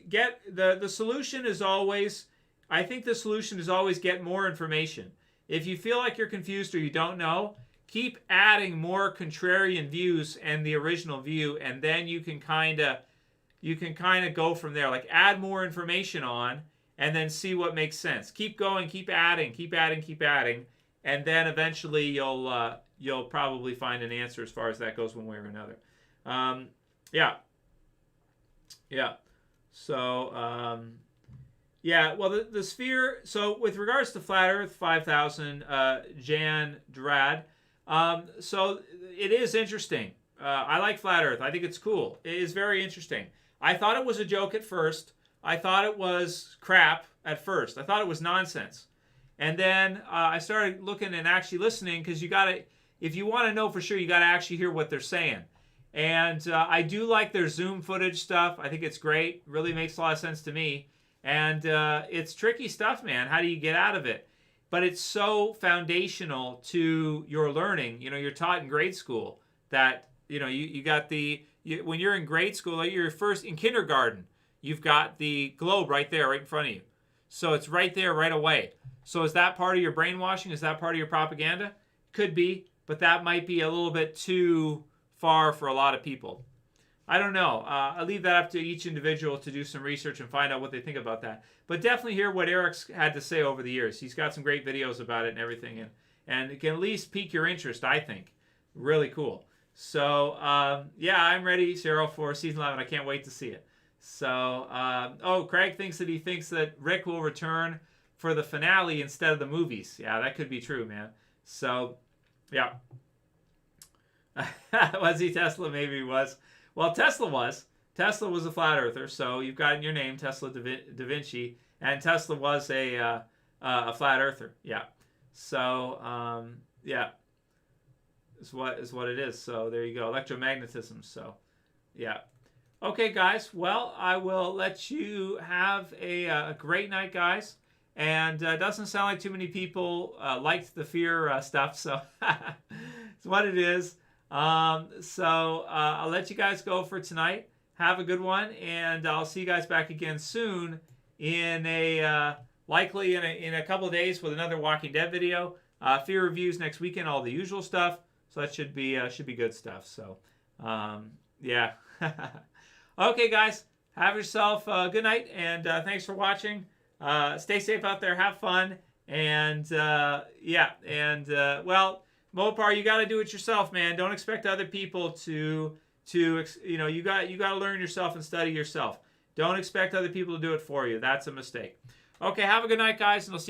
A: Get the solution is always. I think the solution is always get more information. If you feel like you're confused or you don't know, keep adding more contrarian views and the original view, and then you can kind of go from there. Like add more information on. And then see what makes sense. Keep going, keep adding, and then eventually you'll probably find an answer as far as that goes, one way or another. Yeah. Yeah. So, yeah, well, the sphere, so with regards to Flat Earth 5000, Jan Drad, so it is interesting. I like Flat Earth. I think it's cool. It is very interesting. I thought it was a joke at first. I thought it was crap at first. I thought it was nonsense. And then I started looking and actually listening, because you got to, if you want to know for sure, you got to actually hear what they're saying. And I do like their Zoom footage stuff. I think it's great. Really makes a lot of sense to me. And it's tricky stuff, man. How do you get out of it? But it's so foundational to your learning. You know, you're taught in grade school that, you know, you got when you're in grade school, like you're first in kindergarten, you've got the globe right there, right in front of you. So it's right there, right away. So is that part of your brainwashing? Is that part of your propaganda? Could be, but that might be a little bit too far for a lot of people. I don't know. I'll leave that up to each individual to do some research and find out what they think about that. But definitely hear what Eric's had to say over the years. He's got some great videos about it and everything. And it can at least pique your interest, I think. Really cool. So, yeah, I'm ready, Cheryl, for season 11. I can't wait to see it. So, oh, Craig thinks that Rick will return for the finale instead of the movies. Yeah, that could be true, man. So, yeah. Was he Tesla? Maybe he was. Well, Tesla was. Tesla was a flat earther, so you've got in your name Tesla da Vinci, and Tesla was a flat earther. Yeah. So, yeah, is what it is. So there you go, electromagnetism. So, yeah. Okay, guys. Well, I will let you have a great night, guys. And it doesn't sound like too many people liked the fear stuff, so it's what it is. So I'll let you guys go for tonight. Have a good one, and I'll see you guys back again soon in likely in a couple of days with another Walking Dead video. Fear reviews next weekend, all the usual stuff. So that should be good stuff. So yeah. Okay, guys, have yourself a good night, and thanks for watching. Stay safe out there, have fun, and yeah, and well, Mopar, you got to do it yourself, man. Don't expect other people to you know, you got to learn yourself and study yourself. Don't expect other people to do it for you. That's a mistake. Okay, have a good night, guys, and I'll see you